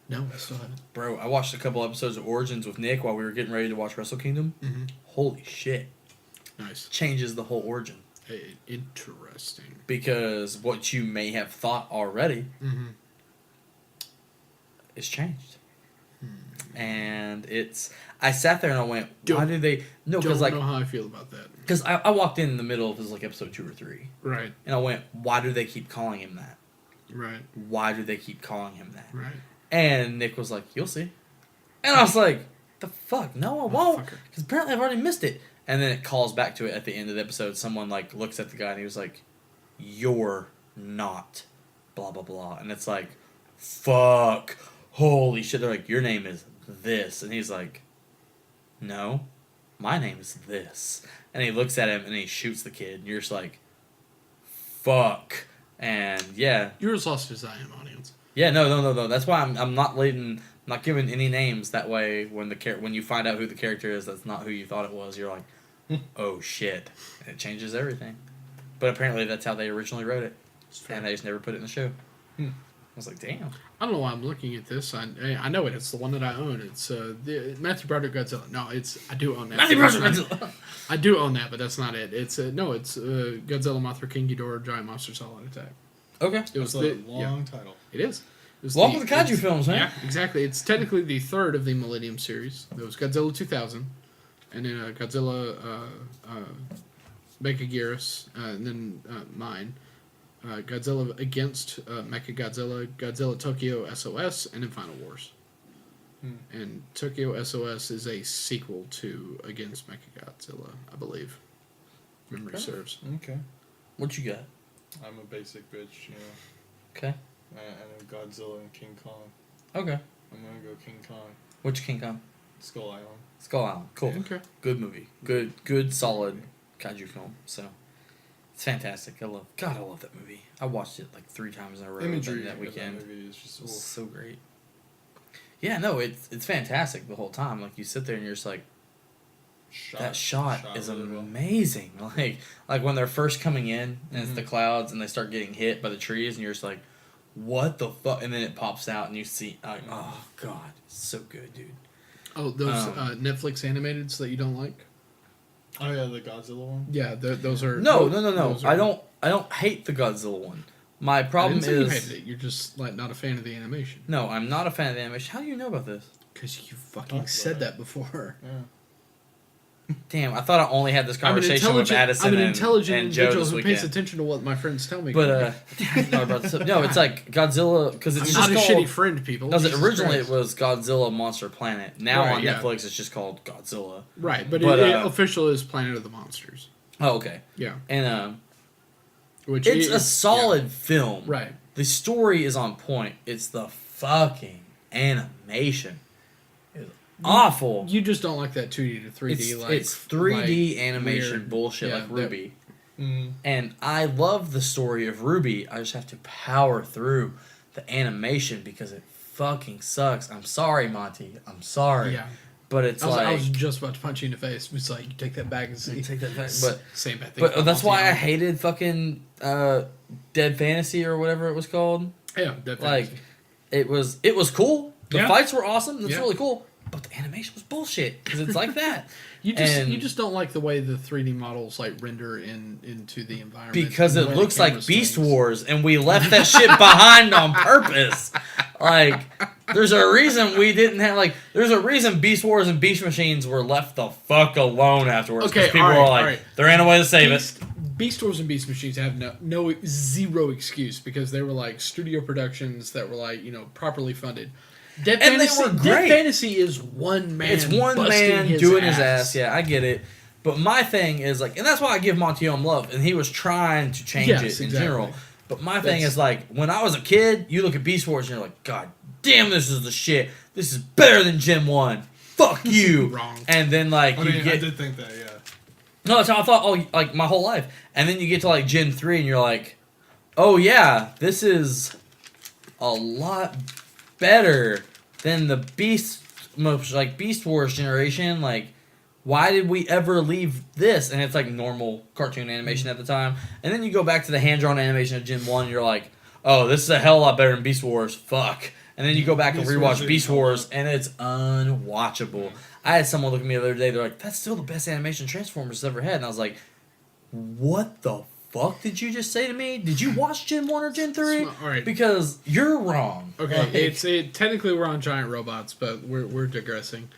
No, I still haven't. Bro, I watched a couple episodes of Origins with Nick while we were getting ready to watch Wrestle Kingdom. Mm-hmm. Holy shit. Nice. Changes the whole origin. Interesting. Because what you may have thought already Mm-hmm. is changed. And it's... I sat there and I went, why did they... No, because Don't know how I feel about that. Because I walked in the middle of, it was like episode 2 or 3. Right. And I went, why do they keep calling him that? Right. Why do they keep calling him that? Right. And Nick was like, you'll see. And I was like, the fuck? No, I won't. Motherfucker. Because apparently I've already missed it. And then it calls back to it at the end of the episode. Someone like looks at the guy and he was like, you're not blah, blah, blah. And it's like, fuck. Holy shit. They're like, your name is this. And he's like, no, my name is this. And he looks at him and he shoots the kid. And you're just like, fuck. And yeah. You're as lost as I am, audience. Yeah, no. That's why I'm not giving any names. That way, when you find out who the character is, that's not who you thought it was. You're like, oh shit, and it changes everything. But apparently, that's how they originally wrote it, and they just never put it in the show. I was like, damn. I don't know why I'm looking at this. I know it. It's the one that I own. It's the Matthew Broderick Godzilla. No, I do own that. Matthew Broderick Godzilla. I do own that, but that's not it. It's Godzilla, Mothra, King Ghidorah, Giant Monster, Solid Attack. Okay. It was That's a long title. It is. It was Welcome to Kaiju films, man. Yeah, exactly. It's technically the third of the Millennium series. There was Godzilla 2000, and then Godzilla Mechagodzilla, and then mine. Godzilla Against Mechagodzilla, Godzilla Tokyo SOS, and then Final Wars. And Tokyo SOS is a sequel to Against Mechagodzilla, I believe. Memory serves. Okay. What you got? I'm a basic bitch, you know. Okay. I know Godzilla and King Kong. Okay. I'm gonna go King Kong. Which King Kong? Skull Island. Skull Island. Cool. Okay. Good movie. Good, solid kaiju film. So it's fantastic. I love that movie. I watched it like 3 times in a row Imagery that weekend. That movie is just It's so great. Yeah, no, it's fantastic the whole time. Like you sit there and you're just like, that shot is really well. amazing. Like when they're first coming in and it's the clouds and they start getting hit by the trees and you're just like, what the fuck? And then it pops out and you see, like, oh god, it's so good, dude. Oh, those Netflix animateds that you don't like? Oh yeah, the Godzilla one. Yeah, those are No. those are- I don't hate the Godzilla one. My problem I didn't say you is hated it. You're just like not a fan of the animation. no, I'm not a fan of the animation. How do you know about this? Because you fucking Talked said about that before. Yeah. Damn, I thought I only had this conversation with Addison I'm an and intelligent Joe individual this who weekend. pays attention to what my friends tell me. But no, I brought this up. No, it's like Godzilla because it's I'm just not a called, shitty friend, people. Because Jesus originally Christ. it was Godzilla Monster Planet. Now Right, on yeah. Netflix it's just called Godzilla. Right, but But, it official is Planet of the Monsters. Oh, okay. Yeah, And which it's is, a solid film. Right. The story is on point. It's the fucking animation. It's awful. You just don't like that 2D to 3D. It's 3D like, animation weird. bullshit Yeah, like Ruby. Mm. And I love the story of Ruby. I just have to power through the animation because it fucking sucks. I'm sorry, Monty. I'm sorry. Yeah. But it's I was just about to punch you in the face. It's like, you take that back and see. take that back. Same bad thing. But that's why I hated fucking Dead Fantasy or whatever it was called. Yeah, Dead Like, Fantasy. it was cool. The Yeah. fights were awesome. That's Yeah. really cool. But the animation was bullshit because it's like that. You just don't like the way the 3D models like render into the environment Because and it the way the looks like camera Beast swings. Wars, and we left that shit behind on purpose. Like, there's a reason we didn't have there's a reason Beast Wars and Beast Machines were left the fuck alone afterwards. Okay, Because people alright, were like, alright. there ain't a way to save it. Beast Wars and Beast Machines have zero excuse because they were like studio productions that were like properly funded. Dead And they Fantasy, were Dead great. Fantasy is one man. It's one busting man doing his ass. Yeah, I get it. But my thing is and that's why I give Montiel love, and he was trying to change it in general. But my thing is when I was a kid, you look at Beast Wars and you're like, God damn, this is the shit. This is better than Gen 1. Fuck you. Wrong. And then I did think that, yeah. No, that's how I thought my whole life. And then you get to Gen 3 and you're like, oh yeah, this is a lot better than the Beast Wars generation. Why did we ever leave this? And it's normal cartoon animation at the time. And then you go back to the hand-drawn animation of Gen 1 and you're like, oh, this is a hell of a lot better than Beast Wars. Fuck. And then you go back and rewatch Beast Wars and it's unwatchable. I had someone look at me the other day, they're like, that's still the best animation Transformers has ever had. And I was like, what the fuck did you just say to me? Did you watch Gen 1 or Gen 3? All right. Because you're wrong. Okay, technically we're on giant robots, but we're digressing.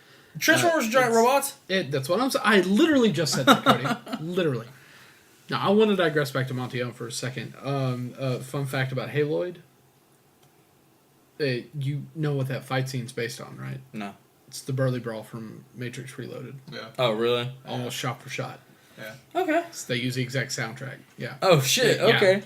Transformers are giant robots? That's what I'm saying. I literally just said that, Cody. Literally. Now, I want to digress back to Montiel for a second. Fun fact about Haloid. You know what that fight scene's based on, right? No. It's the Burly Brawl from Matrix Reloaded. Yeah. Oh, really? Almost shot for shot. Yeah. Okay. So they use the exact soundtrack. Yeah. Oh, shit. Yeah. Okay.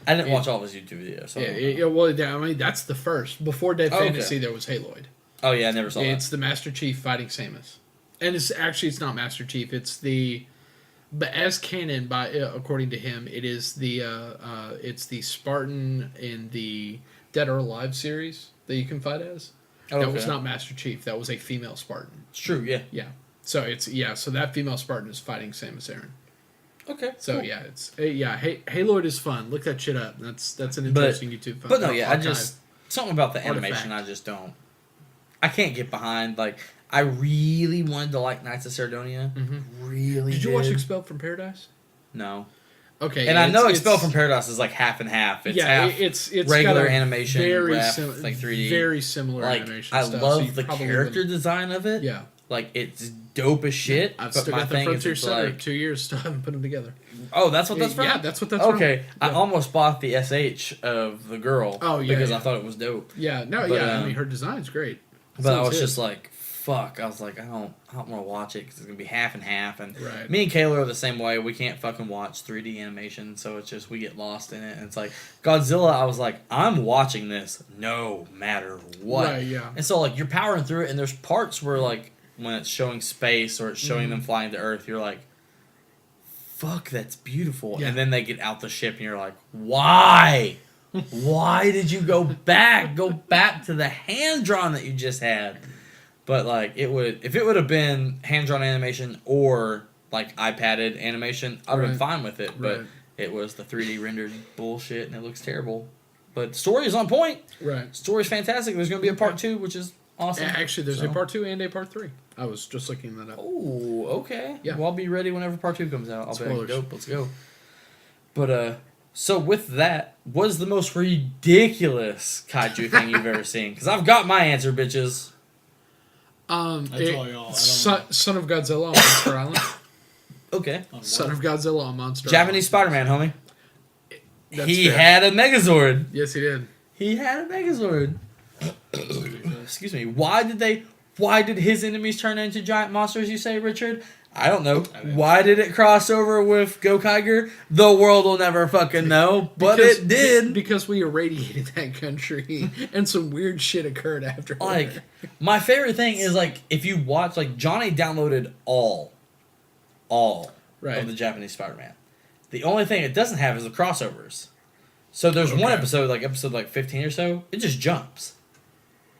I didn't watch all of his YouTube videos. So Well, that's the first. Before Dead Okay. Fantasy, there was Haloid. Oh, yeah, I never saw that. It's the Master Chief fighting Samus. And it's not Master Chief. It's the... But as canon, according to him, it is it's the Spartan in the Dead or Alive series that you can fight as. Okay. That was not Master Chief. That was a female Spartan. It's true, yeah. Yeah. So so that female Spartan is fighting Samus Aran. Okay. So cool. Haloid is fun. Look that shit up. That's an interesting YouTube. But no, yeah, archive. something about the animation Artifact. I just don't. I can't get behind. I really wanted to like Knights of Sardonia. Mm-hmm. Really. Did you watch Expelled from Paradise? No. Okay. And I know Expelled from Paradise is half and half. It's half it's regular got a animation, very ref, 3D, 3D. very similar animation. I style, so love you the probably character wouldn't- design of it. Yeah. It's dope as shit. I've but still my got the thing is Frontier it's Center. 2 years, still haven't put them together. oh, that's what that's from? Yeah, that's what that's from. Okay. Yeah. I almost bought the SH of the girl. Oh, yeah, Because yeah. I thought it was dope. Yeah, no, But, I mean, her design's great. But I was Sounds just good. fuck. I was like, I don't want to watch it because it's going to be half and half. And Right. me and Kayla are the same way. We can't fucking watch 3D animation. So it's just, we get lost in it. And it's like, Godzilla, I was like, I'm watching this no matter what. Right, yeah. And so, you're powering through it. And there's parts where, when it's showing space or it's showing them flying to Earth, you're like, fuck, that's beautiful. Yeah. And then they get out the ship and you're like, why? Why did you go back? Go back to the hand drawn that you just had. But if it would have been hand drawn animation or iPadded animation, I'd have been fine with it. But Right. it was the 3D rendered bullshit and it looks terrible. But the story is on point. Right. Story's fantastic. There's gonna be a part 2, which is awesome. Actually, there's a part 2 and a part 3. I was just looking that up. Oh, okay. Yeah. Well, I'll be ready whenever part 2 comes out. I'll be like, Spoilers. dope, let's go. But, so with that, what is the most ridiculous kaiju thing you've ever seen? Because I've got my answer, bitches. I tell y'all, I don't Son of Godzilla on Monster Island. Okay. know. Son of Godzilla on Monster Japanese Island. Spider-Man, homie. That's He fair. had a Megazord. Yes, he did. He had a Megazord. Excuse me. Why did his enemies turn into giant monsters, you say, Richard? I don't know. Why did it cross over with Go Kiger? The world will never fucking know, but it did. Because we irradiated that country and some weird shit occurred after. My favorite thing is, if you watch, Johnny downloaded all Right. of the Japanese Spider-Man. The only thing it doesn't have is the crossovers. So there's one episode, episode 15 or so, it just jumps.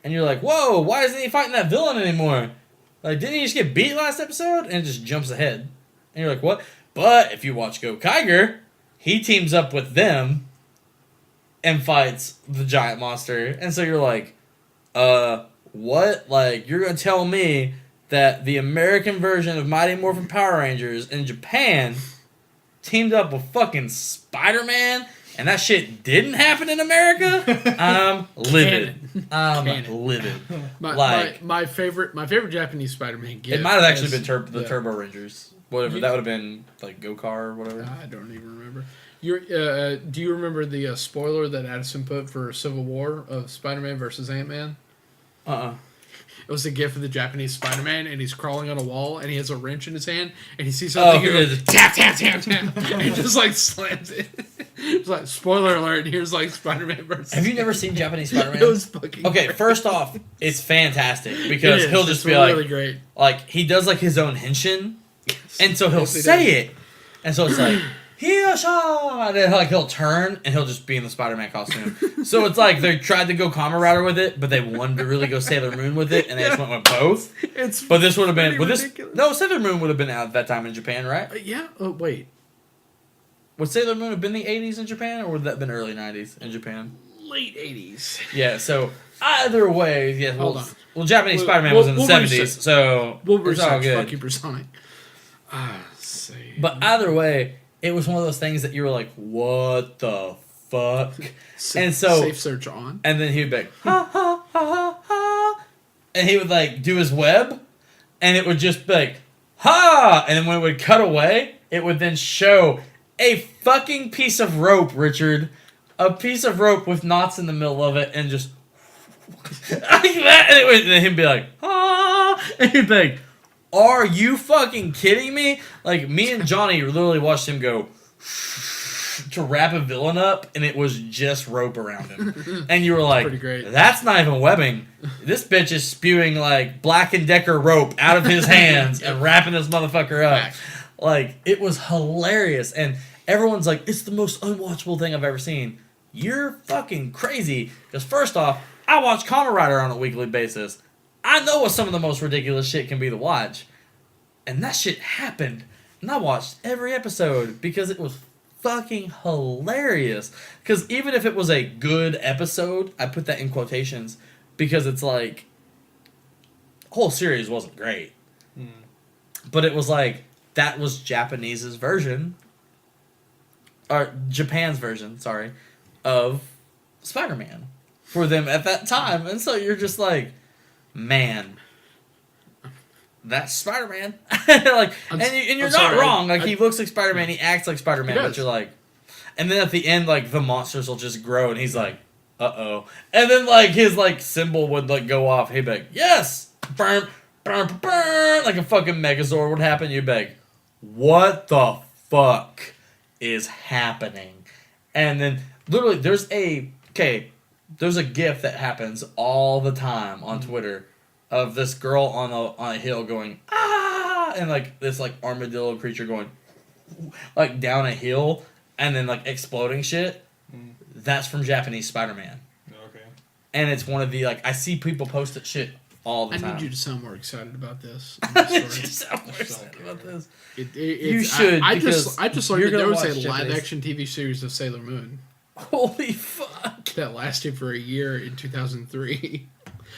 And you're like, whoa, why isn't he fighting that villain anymore? Like, didn't he just get beat last episode? And it just jumps ahead. And you're like, what? But if you watch Go Kiger, he teams up with them and fights the giant monster. And so you're like, what? Like, you're going to tell me that the American version of Mighty Morphin Power Rangers in Japan teamed up with fucking Spider-Man, and that shit didn't happen in America? I'm livid. I'm livid. My favorite Japanese Spider-Man gift. It might have actually been the Turbo Rangers. Whatever. That would have been like Go-Kar or whatever. I don't even remember. Do you remember the spoiler that Addison put for Civil War of Spider-Man versus Ant-Man? It was a gift of the Japanese Spider-Man, and he's crawling on a wall, and he has a wrench in his hand, and he sees something, he goes, tap, tap, tap, tap, and just, like, slams it. It's like, spoiler alert, here's, like, Spider-Man versus... Have you never seen Japanese Spider-Man? It was fucking Okay, great. First off, it's fantastic, because he'll just be really like... great. Like, he does, like, his own henshin, and so he'll say it, and so it's like... Hiyosha! And then, like, he'll turn and he'll just be in the Spider-Man costume. So it's like they tried to go Kamen Rider with it, but they wanted to really go Sailor Moon with it, and they just went with both. But this would have been no, Sailor Moon would have been out at that time in Japan, right? Yeah. Oh wait. Would Sailor Moon have been the 80s in Japan, or would that have been early 90s in Japan? Late 80s. Yeah. So either way, yeah. Hold on. Well, Japanese Spider-Man was in the 70s, so we'll it's all good. Fuck you, Personic. See. But either way. It was one of those things that you were like, what the fuck? And so... Safe search on. And then he would be like, ha, ha, ha, ha, ha. And he would, like, do his web. And it would just be like, ha! And then when it would cut away, it would then show a fucking piece of rope, Richard. A piece of rope with knots in the middle of it. And just... like that. And then he'd be like, ha! And he'd be like... Are you fucking kidding me? Like, me and Johnny literally watched him go to wrap a villain up, and it was just rope around him. And you were like, pretty great. That's not even webbing. This bitch is spewing, like, Black & Decker rope out of his hands and wrapping this motherfucker up. Like, it was hilarious. And everyone's like, it's the most unwatchable thing I've ever seen. You're fucking crazy. Because first off, I watch Kamen Rider on a weekly basis. I know what some of the most ridiculous shit can be to watch. And that shit happened. And I watched every episode because it was fucking hilarious. Because even if it was a good episode, I put that in quotations because it's like, the whole series wasn't great. But it was like, that was Japanese's version, or Japan's version, sorry, of Spider-Man for them at that time. And so you're just like, man, that's Spider-Man. Like, and you're not wrong. Like, he looks like Spider-Man, he acts like Spider-Man, but you're like, and then at the end, like, the monsters will just grow, and he's like, uh-oh. And then, like, his, like, symbol would, like, go off. He'd be like, yes! Burn, burn, burn! Like a fucking Megazord would happen. You'd be like, what the fuck is happening? And then, literally, there's a GIF that happens all the time on Twitter of this girl on a hill going, ah! And, like, this, like, armadillo creature going, like, down a hill and then, like, exploding shit. That's from Japanese Spider-Man. Okay. And it's one of the, like, I see people post that shit all the time. I need you to sound more excited about this. I need you to sound more excited about this. You should, I just learned that there was a Japanese live-action TV series of Sailor Moon. Holy fuck. That lasted for a year in 2003.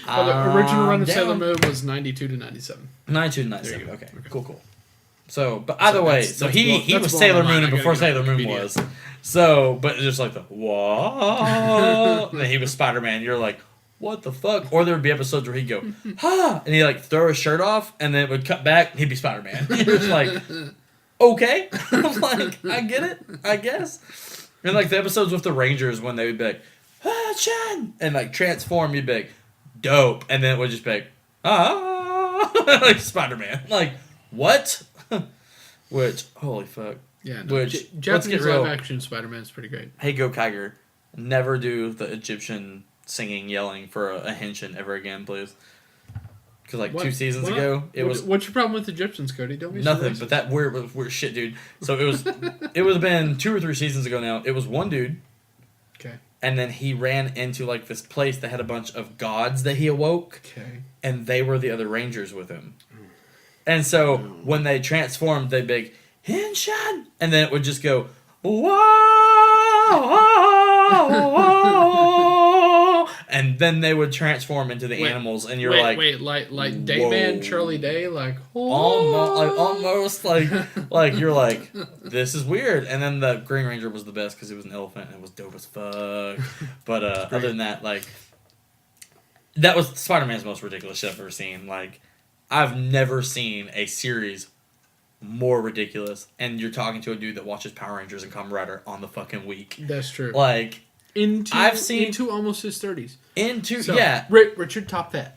Well, the original run of Sailor Moon was 92 to 97. 92 to 97. Okay, cool. So, but either way, he was that's Sailor blowing my Moon mind. before I gotta Sailor go Moon Wikipedia. was. So, but just like the, whoa. And then he was Spider-Man. You're like, what the fuck? Or there would be episodes where he'd go, ha! And he'd like throw his shirt off, and then it would cut back, and he'd be Spider-Man. You're just like, okay. I'm like, I get it, I guess. And like the episodes with the Rangers when they would be like, ah, Chen! And like transform, you'd be like, dope. And then it would just be like, ah! Like Spider-Man. Like, what? Which, holy fuck. Yeah, no, Which, let's Japanese get real. live-action Spider-Man is pretty great. Hey, Go Kiger. Never do the Egyptian singing, yelling for a henshin ever again, please. Because like 2 seasons ago, it was... What's your problem with Egyptians, Cody? Don't be nothing, so but that weird shit, dude. So it was... it would have been 2 or 3 seasons ago now. It was one dude. Okay. and then he ran into like this place that had a bunch of gods that he awoke, and they were the other rangers with him. And so when they transformed, they'd be like, Henshin! And then it would just go, whoa! And then they would transform into the animals, and you're like, like Dayman, Charlie Day, like almost like you're like, this is weird. And then the Green Ranger was the best because he was an elephant and it was dope as fuck. But other than that, like, that was Spider-Man's most ridiculous shit I've ever seen. Like, I've never seen a series more ridiculous. And you're talking to a dude that watches Power Rangers and Kamen Rider on the fucking week. That's true. Like, into almost his 30s. Yeah. Richard, top that.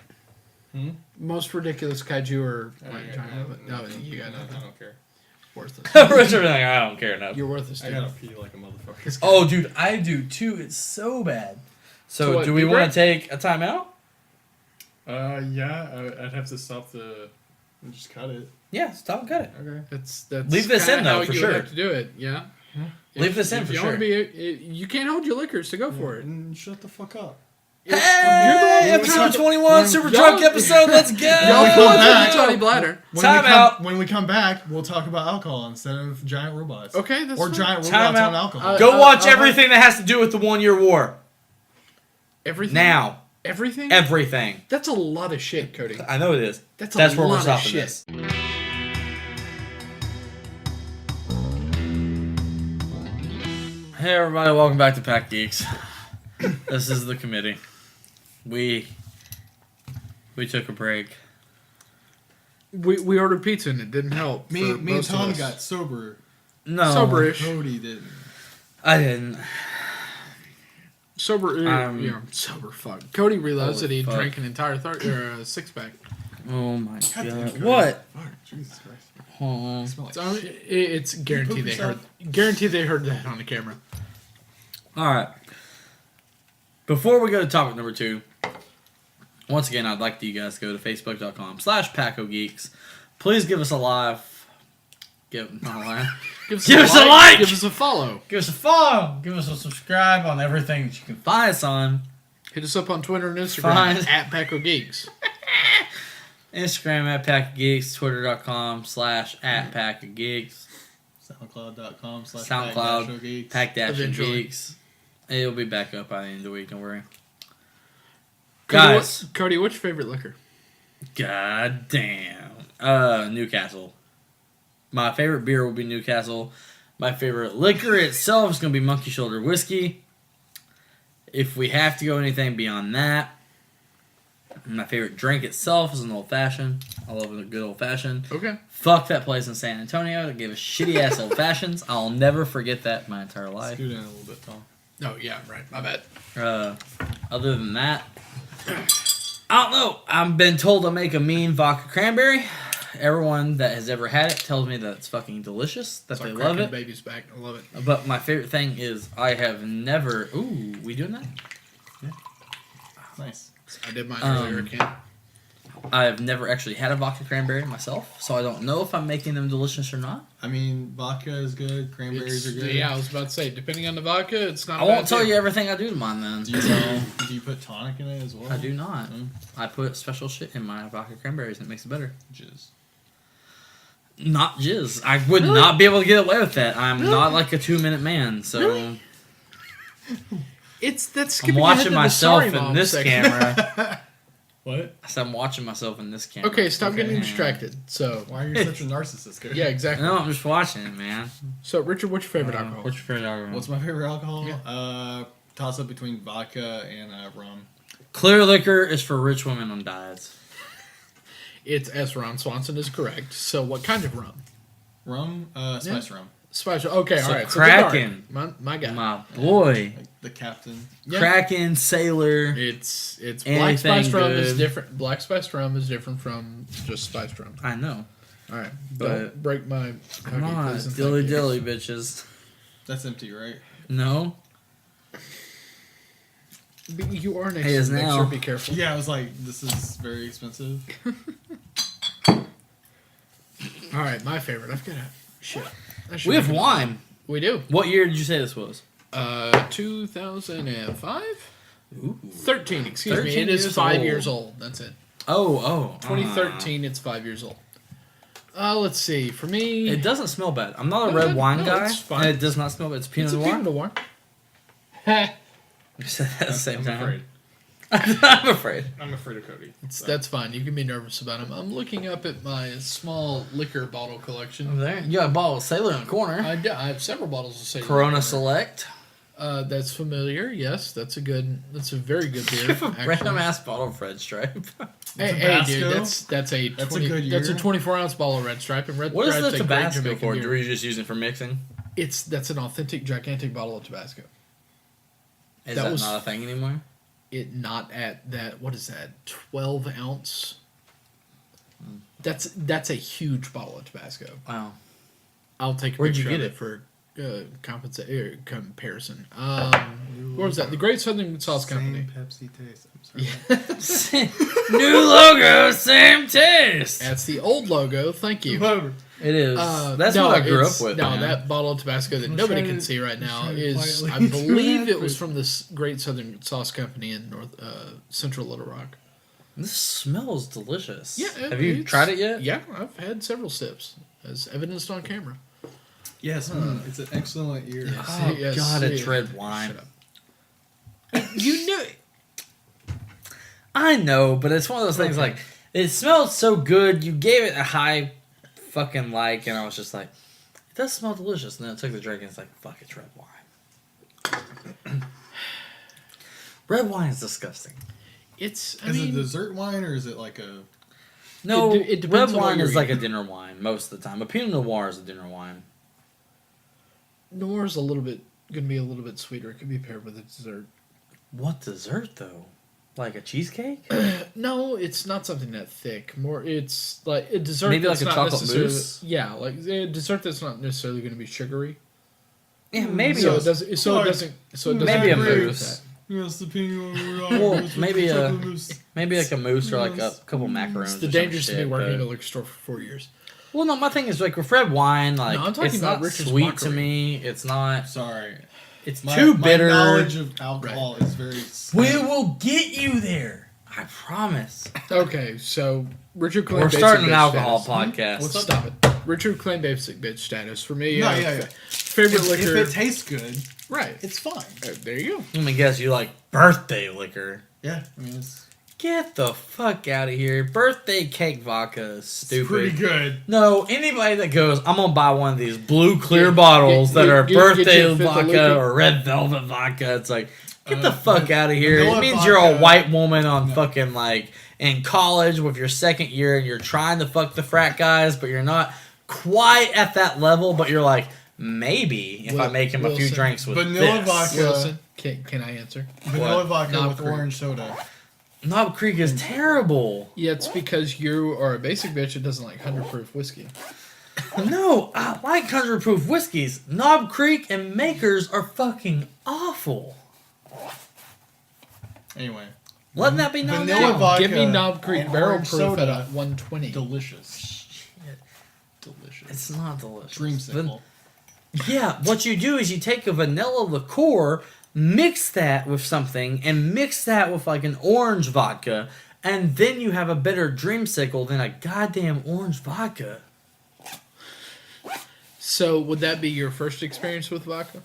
Most ridiculous kaiju or no, you got nothing. I don't care. Worthless. Richard, like, I don't care enough. You're worthless. Dude. I gotta pee like a motherfucker. Oh, dude, I do too. It's so bad. So do we want to take a timeout? Yeah, I'd have to stop the. Just cut it. Yeah, stop and cut it. Okay. That's leave this in though, how for you sure. have to do it. Yeah. Leave this in for you sure. You can't hold your liquors to go for it. Shut the fuck up. Hey, episode 21, Super Drunk episode. Let's go. Y'all come back. Johnny Bladder. Time out. When we come back, we'll talk about alcohol instead of giant robots. Okay, that's or fine. giant Time robots out. on alcohol. Go watch everything that has to do with the 1 year war. Everything. Now. Everything. Everything. That's a lot of shit, Cody. I know it is. That's where lot we're of stopping shit. this. Hey everybody, welcome back to Pack Geeks. This is the committee. We took a break. We ordered pizza and it didn't help. Me and Tom got sober. No. Soberish. Cody didn't. I didn't. Sober. Sober. Fuck. Cody realized that he fuck. drank an entire 6-pack. Oh my God damn, god. Cody. What? Fuck, Jesus Christ. Hold on. It smells So, like shit. it's guaranteed they heard. Guaranteed they heard that on the camera. Alright. Before we go to topic number 2, once again, I'd like you guys to go to facebook.com/PacoGeeks. Please give us a live. Give us a like. Give us a like! Give us a follow. Give us a follow. Give us a subscribe on everything that you can find us on. Hit us up on Twitter and Instagram Fine. at Paco Geeks. Instagram at PackGeeks, Twitter.com/@PackGeeks, SoundCloud.com/SoundCloud. Pack-Geeks. It'll be back up by the end of the week, don't worry. Cody, Guys. Cody, what's your favorite liquor? God damn. Newcastle. My favorite beer will be Newcastle. My favorite liquor itself is going to be Monkey Shoulder Whiskey. If we have to go anything beyond that, my favorite drink itself is an old-fashioned. I love a good old-fashioned. Okay. Fuck that place in San Antonio that gave us shitty-ass old-fashions. I'll never forget that my entire life. Scoot in a little bit, Tom. Oh, yeah, right. My bad. Other than that, I don't know. I've been told to make a mean vodka cranberry. Everyone that has ever had it tells me that it's fucking delicious, that they love it. Baby's back. I love it. But my favorite thing is I have never... Ooh, we doing that? Yeah. Nice. I did mine earlier, Ken. I have never actually had a vodka cranberry myself, so I don't know if I'm making them delicious or not. I mean, vodka is good. Cranberries are good. Yeah, I was about to say, depending on the vodka, it's not I won't tell you everything I do to mine then. Do you put tonic in it as well? I do not. I put special shit in my vodka cranberries and it makes it better. Jizz. Not jizz. I would not be able to get away with that. I'm not like a 2-minute man, so... That's I'm watching myself in this section. camera. What? I said I'm watching myself in this camera. Okay, stop getting distracted. So Why are you such a narcissist, Cody? yeah, exactly. No, I'm just watching it, man. So Richard, what's your favorite alcohol? What's your favorite alcohol? What's my favorite alcohol? Yeah. Toss up between vodka and rum. Clear liquor is for rich women on diets. It's S. Ron Swanson is correct. So what kind of rum? Rum? Spice rum. Spice. Okay, So all right. Kraken. So my guy. My boy. Like the captain. Yeah. Kraken, Sailor. It's black Anything spiced rum is good. different. Black spiced rum is different from just spiced rum. I know. All right, But- don't break my. Come okay, on, please and dilly thank you. dilly, bitches. That's empty, right? No? But you are next Hey, to is the mixer. now. Be careful. Yeah, I was like, this is very expensive. All right, my favorite. I've got a shit. I should We have make it- wine. We do. What year did you say this was? 2005? Ooh. 13, excuse 13 me. It is years 5 old. years old. That's it. Oh. 2013, it's 5 years old. Let's see. For me... It doesn't smell bad. I'm not a No, red wine guy. it's fine. And it does not smell bad. It's Pinot It's a Noir. Pinot Noir. You said that at the same I'm time. afraid. I'm afraid. I'm afraid of Cody. That's fine. You can be nervous about him. I'm looking up at my small liquor bottle collection. Over there. You got a bottle of Sailor in the corner. I have several bottles of Sailor. Corona Select. That's familiar. Yes, that's a very good beer. Random actually. ass bottle of Red Stripe. Hey, Tabasco? dude, that's a That's a 20 good That's a year. 24-ounce bottle of Red Stripe, and Red What is Stripe's the a great Tabasco Jamaican for? beer. Were you just using it for mixing? That's an authentic, gigantic bottle of Tabasco. Is That that was- not a thing anymore? It not at that. What is that? 12-ounce. That's a huge bottle of Tabasco. Wow. I'll take a Where'd you picture get of it for comparison. What was that? The Great Southern Sauce Company. Same Pepsi taste. I'm sorry. New logo, same taste. That's the old logo. Thank you. Whatever. It is. That's no, what I grew up it's- with. No, man. that bottle of Tabasco that I'm nobody trying can to- see right now trying to is, I quietly do believe that, it was but- from this Great Southern Sauce Company in Central Little Rock. This smells delicious. Yeah, Have you it's- tried it yet? Yeah, I've had several sips, as evidenced on camera. Yes, it's an excellent year. Yes. Oh Yes, God, it's yeah. red wine. Shut up. You knew it. I know, but it's one of those things Okay. like it smelled so good. You gave it a high fucking like, and I was just like, it does smell delicious. And then I took the drink, and it's like, fuck, it's red wine. Red wine is disgusting. It's. I Is mean, it dessert wine or is it like a? No, it depends red on what wine you're is like a eating. dinner wine most of the time. A Pinot Noir is a dinner wine. Noir's going to be a little bit sweeter. It could be paired with a dessert. What dessert though? Like a cheesecake? No, it's not something that thick. More, it's like a dessert. Maybe like that's a not chocolate necessarily- mousse? Yeah, like a dessert that's not necessarily going to be sugary. Yeah, maybe. So a- it doesn't. So it doesn't. So it doesn't. Maybe a agree with mousse. Yes, the Pinot Well, maybe maybe like a mousse or like a couple macarons. It's the or some dangers to me shit, working in but- a liquor store for 4 years. Well, no, my thing is like with red wine, like No, I'm talking it's about not Richard's sweet to Mockery. me. It's not. Sorry. It's My, too my bitter. knowledge of alcohol is very. We will get you there. I promise. Okay, so Richard claimed We're basic starting an bitch alcohol status. podcast. Let's stop it. Richard claimed basic bitch status for me. No, yeah. Favorite If liquor. it tastes good, Right. it's fine. There you go. Let me guess, you like birthday liquor. Yeah, I mean it's Get the fuck out of here. Birthday cake vodka is stupid. pretty good. No, anybody that goes, I'm gonna buy one of these blue clear Get- bottles that get- are get birthday your fifth of vodka liquor. or red velvet vodka. It's like, get the Uh, fuck out of here. It vanilla means you're a vodka- white woman on No. fucking like in college with your second year and you're trying to fuck the frat guys, but you're not quite at that level, but you're like, maybe if I make him a few Wilson. drinks with Vanilla this. vodka. Wilson, can I answer? Vanilla vodka Knob with Creek. orange soda. Knob Creek is terrible. Yeah, it's because you are a basic bitch that doesn't like 100 proof whiskey. No, I like 100 proof whiskeys. Knob Creek and Makers are fucking awful. Anyway, Let that be known Vanilla now. vodka Give me Knob Creek and barrel orange proof at soda. a 120. delicious. Delicious. It's not delicious. Dreamsicle. Yeah, what you do is you take a vanilla liqueur, mix that with something, and mix that with like an orange vodka, and then you have a better dreamsicle than a goddamn orange vodka. So would that be your first experience with vodka?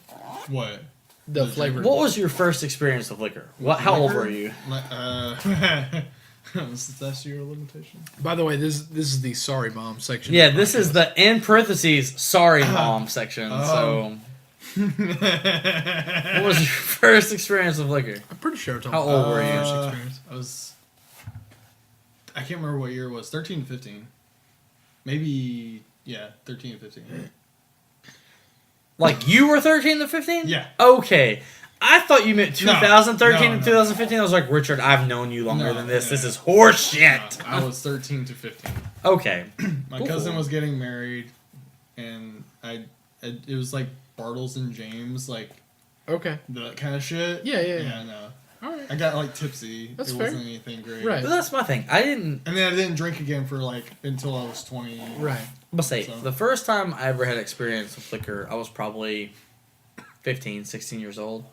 What? The flavor. What was your first experience with liquor? How old were you? That's your limitation. By the way, this is the sorry mom section. Yeah, of the this is podcast. the in parentheses sorry mom section. So, what was your first experience with liquor? I'm pretty sure it's all How old were you? first experience. I can't remember what year it was. 13 to 15. Maybe, yeah, 13 to 15. Like you were 13 to 15? Yeah. Okay. I thought you meant 2013 No, to no. 2015. I was like, Richard, I've known you longer No, than this. yeah. This is horse shit. I was 13 to 15. Okay. My Cool. cousin was getting married, and it was like Bartles and James, like Okay. that kind of shit. Yeah. No. All right. I got like tipsy. That's it fair. wasn't anything great. Right. But that's my thing. I didn't. And then I didn't drink again for like until I was 20. Right. I'll say So- the first time I ever had experience with liquor, I was probably 15, 16 years old.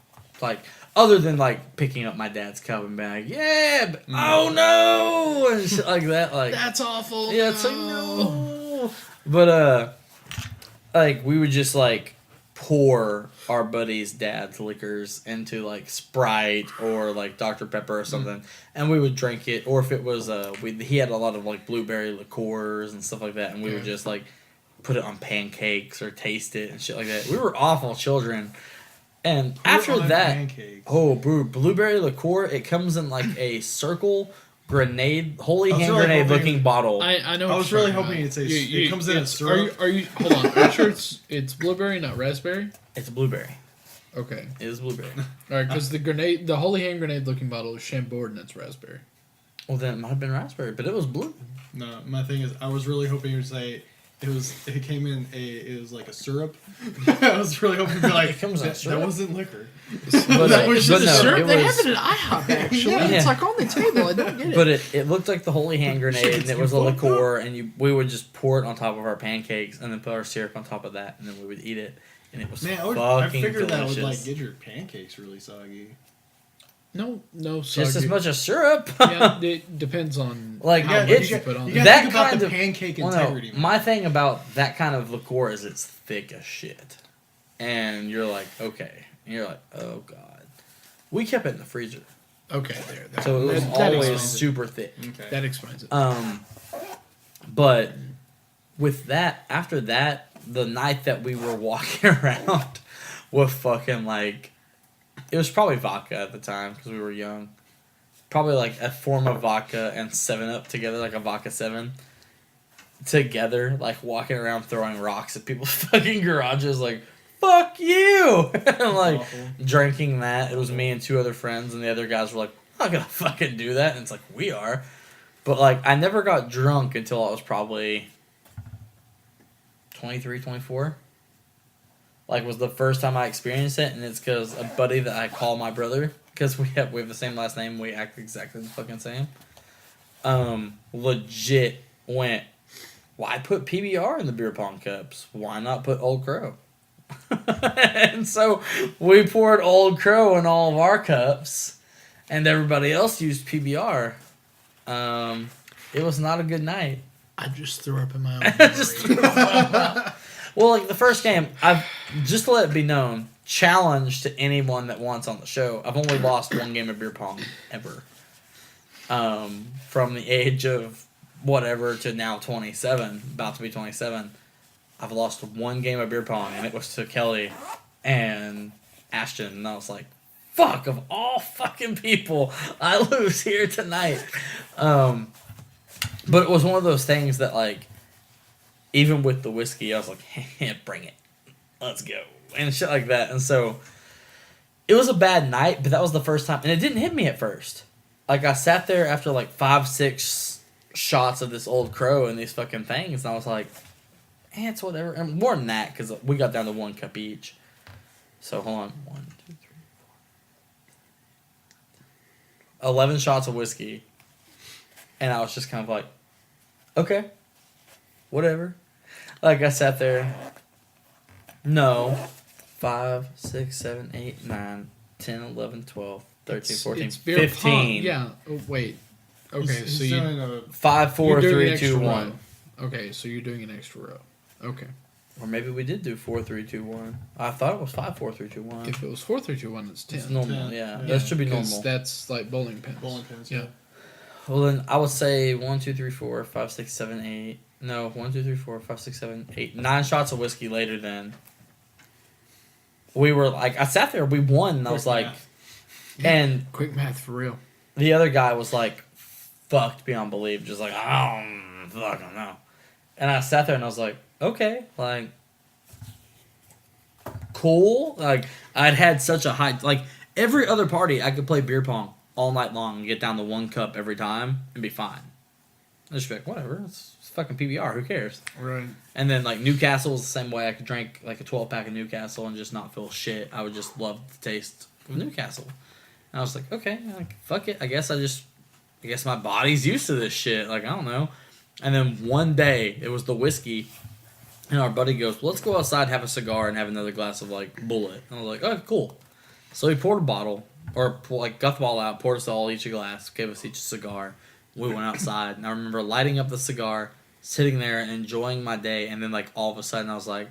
Like, other than, like, picking up my dad's cup and being like, yeah, oh no, and shit like that. Like, That's awful. yeah, it's like, no. But, like, we would just, like, pour our buddy's dad's liquors into, like, Sprite or, like, Dr. Pepper or something, and we would drink it. Or if it was, he had a lot of, like, blueberry liqueurs and stuff like that, and we would just, like, put it on pancakes or taste it and shit like that. We were awful children. And after that, blueberry liqueur, it comes in like a circle grenade, holy hand grenade looking bottle. I know. I was really hoping you'd say it comes in a syrup. Are you? Hold on. Are you sure it's blueberry, not raspberry? It's a blueberry. Okay. It is blueberry. All right, because the holy hand grenade looking bottle is Chambord and it's raspberry. Well, then it might have been raspberry, but it was blue. No, my thing is, I was really hoping you'd say it came in it was like a syrup. I was really hoping to be like, It comes in syrup? That wasn't liquor. But was but just no, syrup? it They was, have it at IHOP actually. Yeah. It's like on the table. I don't get it. but it looked like the holy hand grenade, and it was a liqueur, and we would just pour it on top of our pancakes, and then put our syrup on top of that, and then we would eat it, and it was I figured delicious. that would like get your pancakes really soggy. No, Just as much as syrup. Yeah, it depends on Like, how it's- much you put on You there. gotta That think about kind the of- pancake Well, integrity. no, my thing about that kind of liqueur is it's thick as shit. And you're like, okay. And you're like, oh, God. We kept it in the freezer. Okay, there. So it was that always explains it. super thick. Okay. That explains it. But with that, after that, the night that we were walking around with fucking like, it was probably vodka at the time because we were young. Probably like a form of vodka and 7-Up together, like a vodka 7. Together, like walking around throwing rocks at people's fucking garages, like, fuck you! And like, Awful. drinking that. It was me and 2 other friends, and the other guys were like, I'm not gonna fucking do that. And it's like, we are. But like, I never got drunk until I was probably 23, 24. Like, was the first time I experienced it, and it's because a buddy that I call my brother, because we have the same last name, we act exactly the fucking same. Legit went, why put PBR in the beer pong cups? Why not put Old Crow? And so we poured Old Crow in all of our cups, and everybody else used PBR. It was not a good night. I just threw up in my own. Just threw up in my mouth. Well, like the first game, I've just to let it be known, challenge to anyone that wants on the show. I've only lost 1 game of beer pong ever. From the age of whatever to now 27, about to be 27, I've lost 1 game of beer pong, and it was to Kelly and Ashton, and I was like, fuck, of all fucking people, I lose here tonight. But it was one of those things that, like, even with the whiskey, I was like, hey, bring it. Let's go. And shit like that. And so, it was a bad night, but that was the first time. And it didn't hit me at first. Like, I sat there after, like, 5-6 shots of this Old Crow and these fucking things, and I was like, it's whatever. And more than that, because we got down to 1 cup each. So, hold on. 1, 2, 3, 4. 11 shots of whiskey. And I was just kind of like, okay. Whatever. Like, I sat there. No. 5, 6, 7, 8, 9, 10, 11, 12, 13, 14, It's beer 15. pong. Yeah. Oh, wait. Okay, so He's you doing a 5, 4, you're doing an 3, extra 2, row. 1. Okay, so you're doing an extra row. Okay. Or maybe we did do 4, 3, 2, 1. I thought it was 5, 4, 3, 2, 1. If it was 4, 3, 2, 1, it's 10. It's normal, 10, yeah. yeah. That should be 'Cause normal. That's like bowling pins. bowling pins. Yeah. Well, then I would say 1, 2, 3, 4, 5, 6, 7, 8. No, 1, 2, 3, 4, 5, 6, 7, 8. 9 shots of whiskey later then. We were like, I sat there, we won, and I was like, and Quick math for real. the other guy was like, fucked beyond belief, just like, I don't fucking know. And I sat there and I was like, okay, like, cool. Like, I'd had such a high, like, every other party, I could play beer pong all night long and get down to 1 cup every time and be fine. I'd just be like, whatever, it's fucking PBR, who cares? Right. And then, like, Newcastle was the same way. I could drink, like, a 12-pack of Newcastle and just not feel shit. I would just love the taste of Newcastle. And I was like, okay, like, fuck it. I guess my body's used to this shit. Like, I don't know. And then one day, it was the whiskey. And our buddy goes, well, let's go outside, have a cigar, and have another glass of, like, Bullet. And I was like, oh, cool. So he poured a bottle, or, like, got the bottle out, poured us all each a glass, gave us each a cigar. We went outside, and I remember lighting up the cigar, sitting there, and enjoying my day, and then, like, all of a sudden, I was like,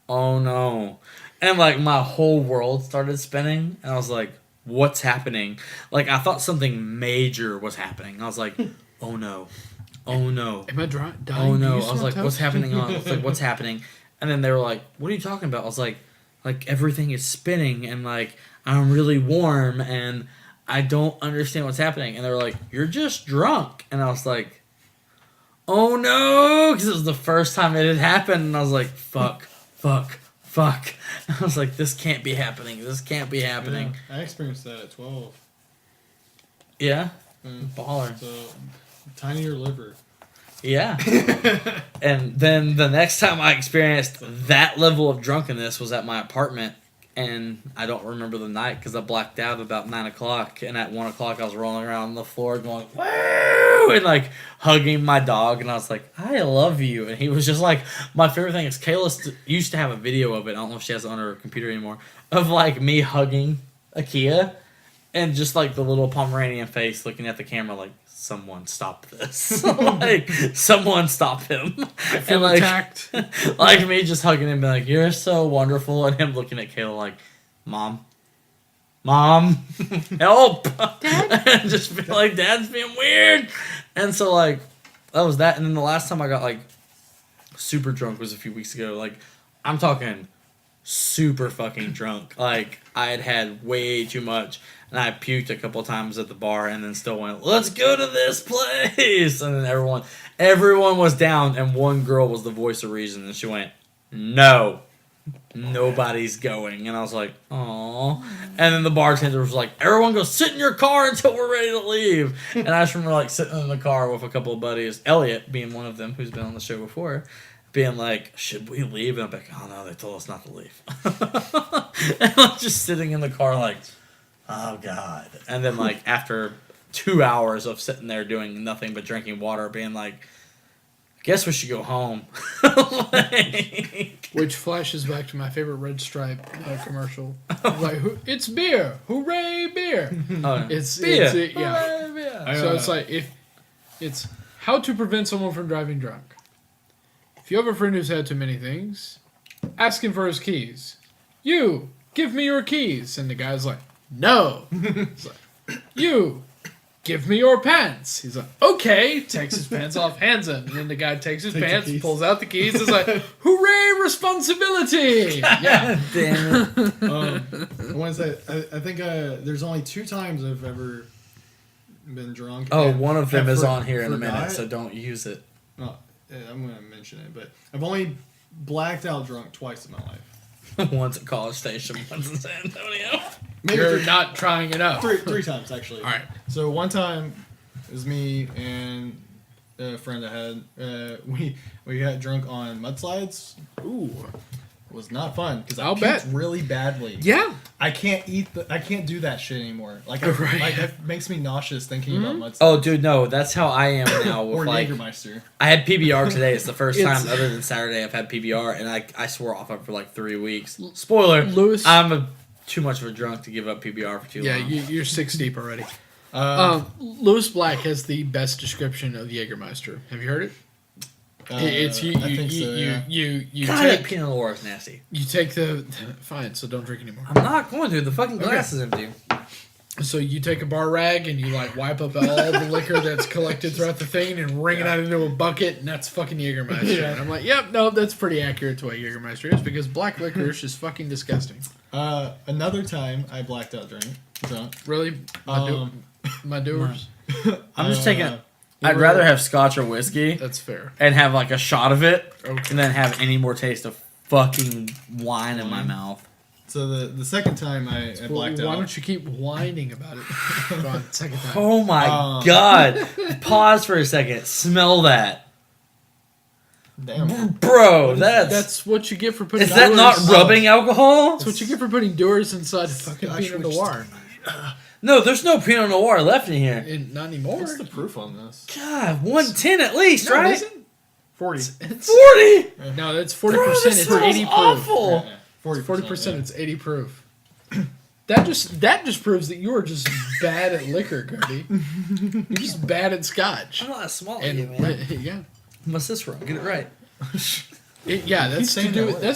oh, no. And, like, my whole world started spinning, and I was like, what's happening? Like, I thought something major was happening. I was like, oh, no. Oh no! Am I dying? Oh no! I was like, "What's happening?" I was like, "What's happening?" And then they were like, "What are you talking about?" I was like, everything is spinning and like I'm really warm and I don't understand what's happening." And they were like, "You're just drunk." And I was like, "Oh no!" Because it was the first time it had happened, and I was like, "Fuck, fuck, fuck!" I was like, "This can't be happening. This can't be happening." Yeah, I experienced that at 12. Yeah, baller. So tinier liver. Yeah. And then the next time I experienced that level of drunkenness was at my apartment, and I don't remember the night because I blacked out about 9 o'clock, and at 1 o'clock I was rolling around on the floor going, woo! And like hugging my dog, and I was like, I love you. And he was just like, my favorite thing is Kayla used to have a video of it, I don't know if she has it on her computer anymore, of like me hugging Akia, and just like the little Pomeranian face looking at the camera like, someone stop this. Like, someone stop him. I feel like, attacked. Like me just hugging him and being like, you're so wonderful. And him looking at Kayla like, Mom, help. Dad? And just feel like Dad's being weird. And so like, that was that. And then the last time I got like super drunk was a few weeks ago. Like, I'm talking super fucking drunk. Like, I had way too much. And I puked a couple times at the bar and then still went, let's go to this place. And then everyone was down, and one girl was the voice of reason. And she went, no, nobody's going. And I was like, aw. And then the bartender was like, everyone go sit in your car until we're ready to leave. And I just remember like sitting in the car with a couple of buddies, Elliot being one of them who's been on the show before, being like, should we leave? And I'm like, oh no, they told us not to leave. And I'm just sitting in the car like, oh God. And then like after 2 hours of sitting there doing nothing but drinking water, being like, I guess we should go home. Like, which flashes back to my favorite Red Stripe commercial. Like, it's beer, hooray beer. It's beer. Yeah. Hooray, beer. So it's like, if it's how to prevent someone from driving drunk. If you have a friend who's had too many things, ask him for his keys. You, give me your keys. And the guy's like, no. He's like, you, give me your pants. He's like, okay. Takes his pants off, hands them. And then the guy takes his pants, pulls out the keys. Is like, hooray, responsibility. Yeah. Damn it. I want to say, I think there's only 2 times I've ever been drunk. Oh, and one of them is on here in a forgot. minute, so don't use it. Oh, yeah, I'm going to mention it, but I've only blacked out drunk twice in my life. Once at College Station, once in San Antonio. Maybe You're not trying enough. three times, actually. All right. So one time, it was me and a friend I had. We got drunk on mudslides. Ooh. It was not fun because I I'll puked bet. really badly. Yeah. I can't do that shit anymore. Like, Right. like it makes me nauseous thinking about mudslides. Oh, dude, no, that's how I am now. With Or like, Jägermeister. I had PBR today. It's the first It's- time other than Saturday I've had PBR, and I swore off it for like 3 weeks. Spoiler, Lewis. I'm too much of a drunk to give up PBR for too Yeah, long. you're 6 deep already. Uh, Lewis Black has the best description of Jägermeister. Have you heard it? It's you. I think so, yeah. You God, that take peanut Laura is nasty. you take the fine. So don't drink anymore. I'm not going to. The fucking glass is empty. So you take a bar rag and you like wipe up all the liquor that's collected throughout the thing and wring it out into a bucket, and that's fucking Jägermeister. Yeah. And I'm like, yep, no, that's pretty accurate to what Jägermeister is because black licorice is fucking disgusting. Another time I blacked out drunk. Really, my doers. I'm just taking. I'd rather have scotch or whiskey That's fair. and have like a shot of it, Okay. and then have any more taste of fucking wine in my mouth. So the second time I blacked Why out. don't you keep whining about it? Go on, second time. Oh my god! Pause for a second. Smell that, Damn. bro. That's what you get for putting. is that not Doers- rubbing alcohol? That's what you get for putting doers inside fucking Scotch Pinot which- Noir. No, there's no Pinot Noir left in here. Not anymore. What's the proof on this? God, 110 at least, No, it right? isn't. 40. It's 40. no, that's 40%. It's 80 proof. Awful. 40%. It's 80 proof. That just proves that you are just bad at liquor, Cody. You're just bad at scotch. I'm not as small as And you, man. yeah, My sister, get it right. that's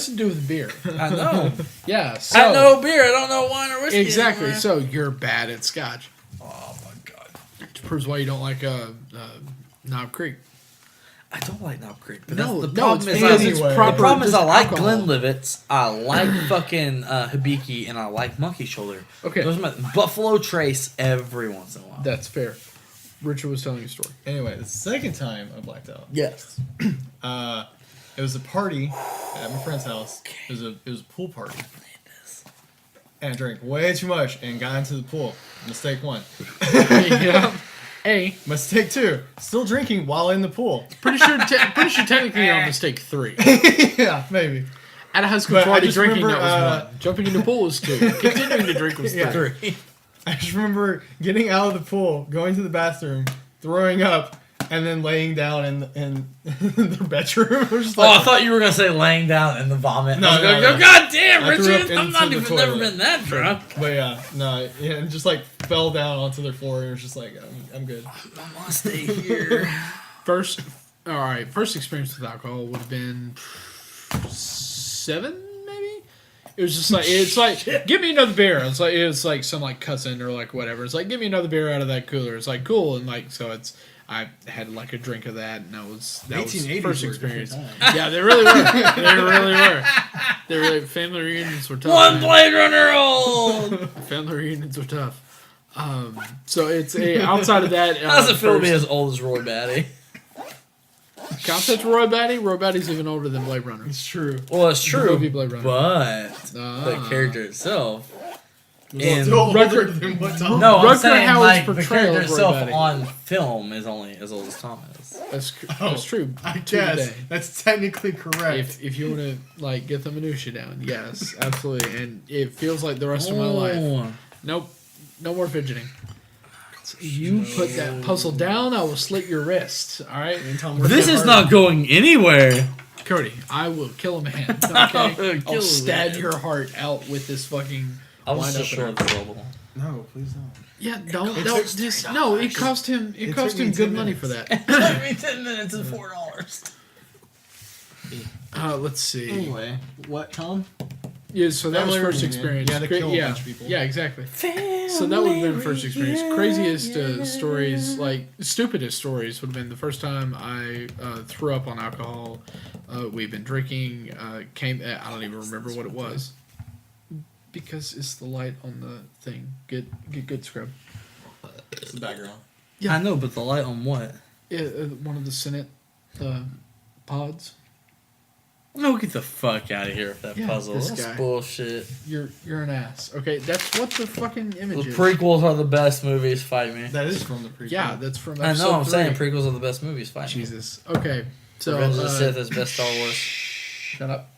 to do with beer. I know. Yeah, so I know beer. I don't know wine or whiskey. exactly. Anymore. So you're bad at scotch. Oh my god. Which proves why you don't like Knob Creek. I don't like Knob Creek. But No, the no, problem it's is because it's the proper problem is I like alcohol. Glenlivets, I like fucking Hibiki, and I like Monkey Shoulder. Okay. Those are my Buffalo Trace every once in a while. That's fair. Richard was telling a story. Anyway, the second time I blacked out. Yes. It was a party at my friend's house. It was a pool party. And I drank way too much and got into the pool. Mistake 1. Yeah. A. Mistake 2. Still drinking while in the pool. Pretty sure technically you're on mistake 3. Yeah, maybe. At a high school But I party, just drinking remember, that was 1. Jumping in the pool was 2. Continuing to drink was 3. Yeah. 3. I just remember getting out of the pool, going to the bathroom, throwing up, and then laying down in the bedroom. I was just Oh, I thought you were gonna say laying down in the vomit. No, I was no, going, no. God damn, I threw up Richard! I'm into not the even never toilet. been that drunk. But yeah, no, yeah, and just like fell down onto the floor and was just like, I'm good. I want to stay here. First experience with alcohol would have been 7, maybe. It was just like it's like give me another beer. It's like some like cousin or like whatever. It's like give me another beer out of that cooler. It's like cool and like so I had like a drink of that and that was 1880s first were a experience. different time. Yeah, they really were. They really were. They really family reunions were tough. One man. Blade Runner old. Family reunions were tough. So it's outside of that. How does it feel to be first- as old as Roy Batty? Concept Roy Batty? Roy Batty's even older than Blade Runner. It's true. Well, it's true, movie Blade Runner. but the character itself. It's In still older Rutger- than what Tom. No, I'm Rutger saying Hauer's like the portrayal character of Roy itself Batty. on film is only as old as Tom is. That's true. I To guess today. that's technically correct. If you want to like get the minutia down, yes, absolutely. And it feels like the rest of my life. Nope, no more fidgeting. You put that puzzle down, I will slit your wrist. All right, And Tom worked This that is hard. not going anywhere. Cody, I will kill a man. I'll Okay, kill I'll a stab man. your heart out with this fucking. I was wine just opener. short the level. No, please don't. Yeah, don't It don't took just no. It cost him. It It cost took me him good 10 money minutes. for that. It took me 10 minutes and $4. Let's see. Anyway, what, Tom? Yeah, so that was Family first reunion. experience. You had to kill a bunch of people. Yeah, exactly. So that would have been first experience. Craziest stories, like stupidest stories, would have been the first time I threw up on alcohol. We've been drinking. I don't even remember what it was because it's the light on the thing. Get good scrub. It's the background. Yeah. I know, but the light on what? Yeah, one of the Senate pods. No, get the fuck out of here with that Yeah, puzzle. this That's guy. bullshit. You're an ass. Okay, that's what the fucking image The is. prequels are the best movies. Fight me. That is from the prequel. Yeah, that's from I episode know. I'm 3. saying prequels are the best movies. Fight me. Jesus. Okay, so Revenge of the Sith is best Star Wars. shut up.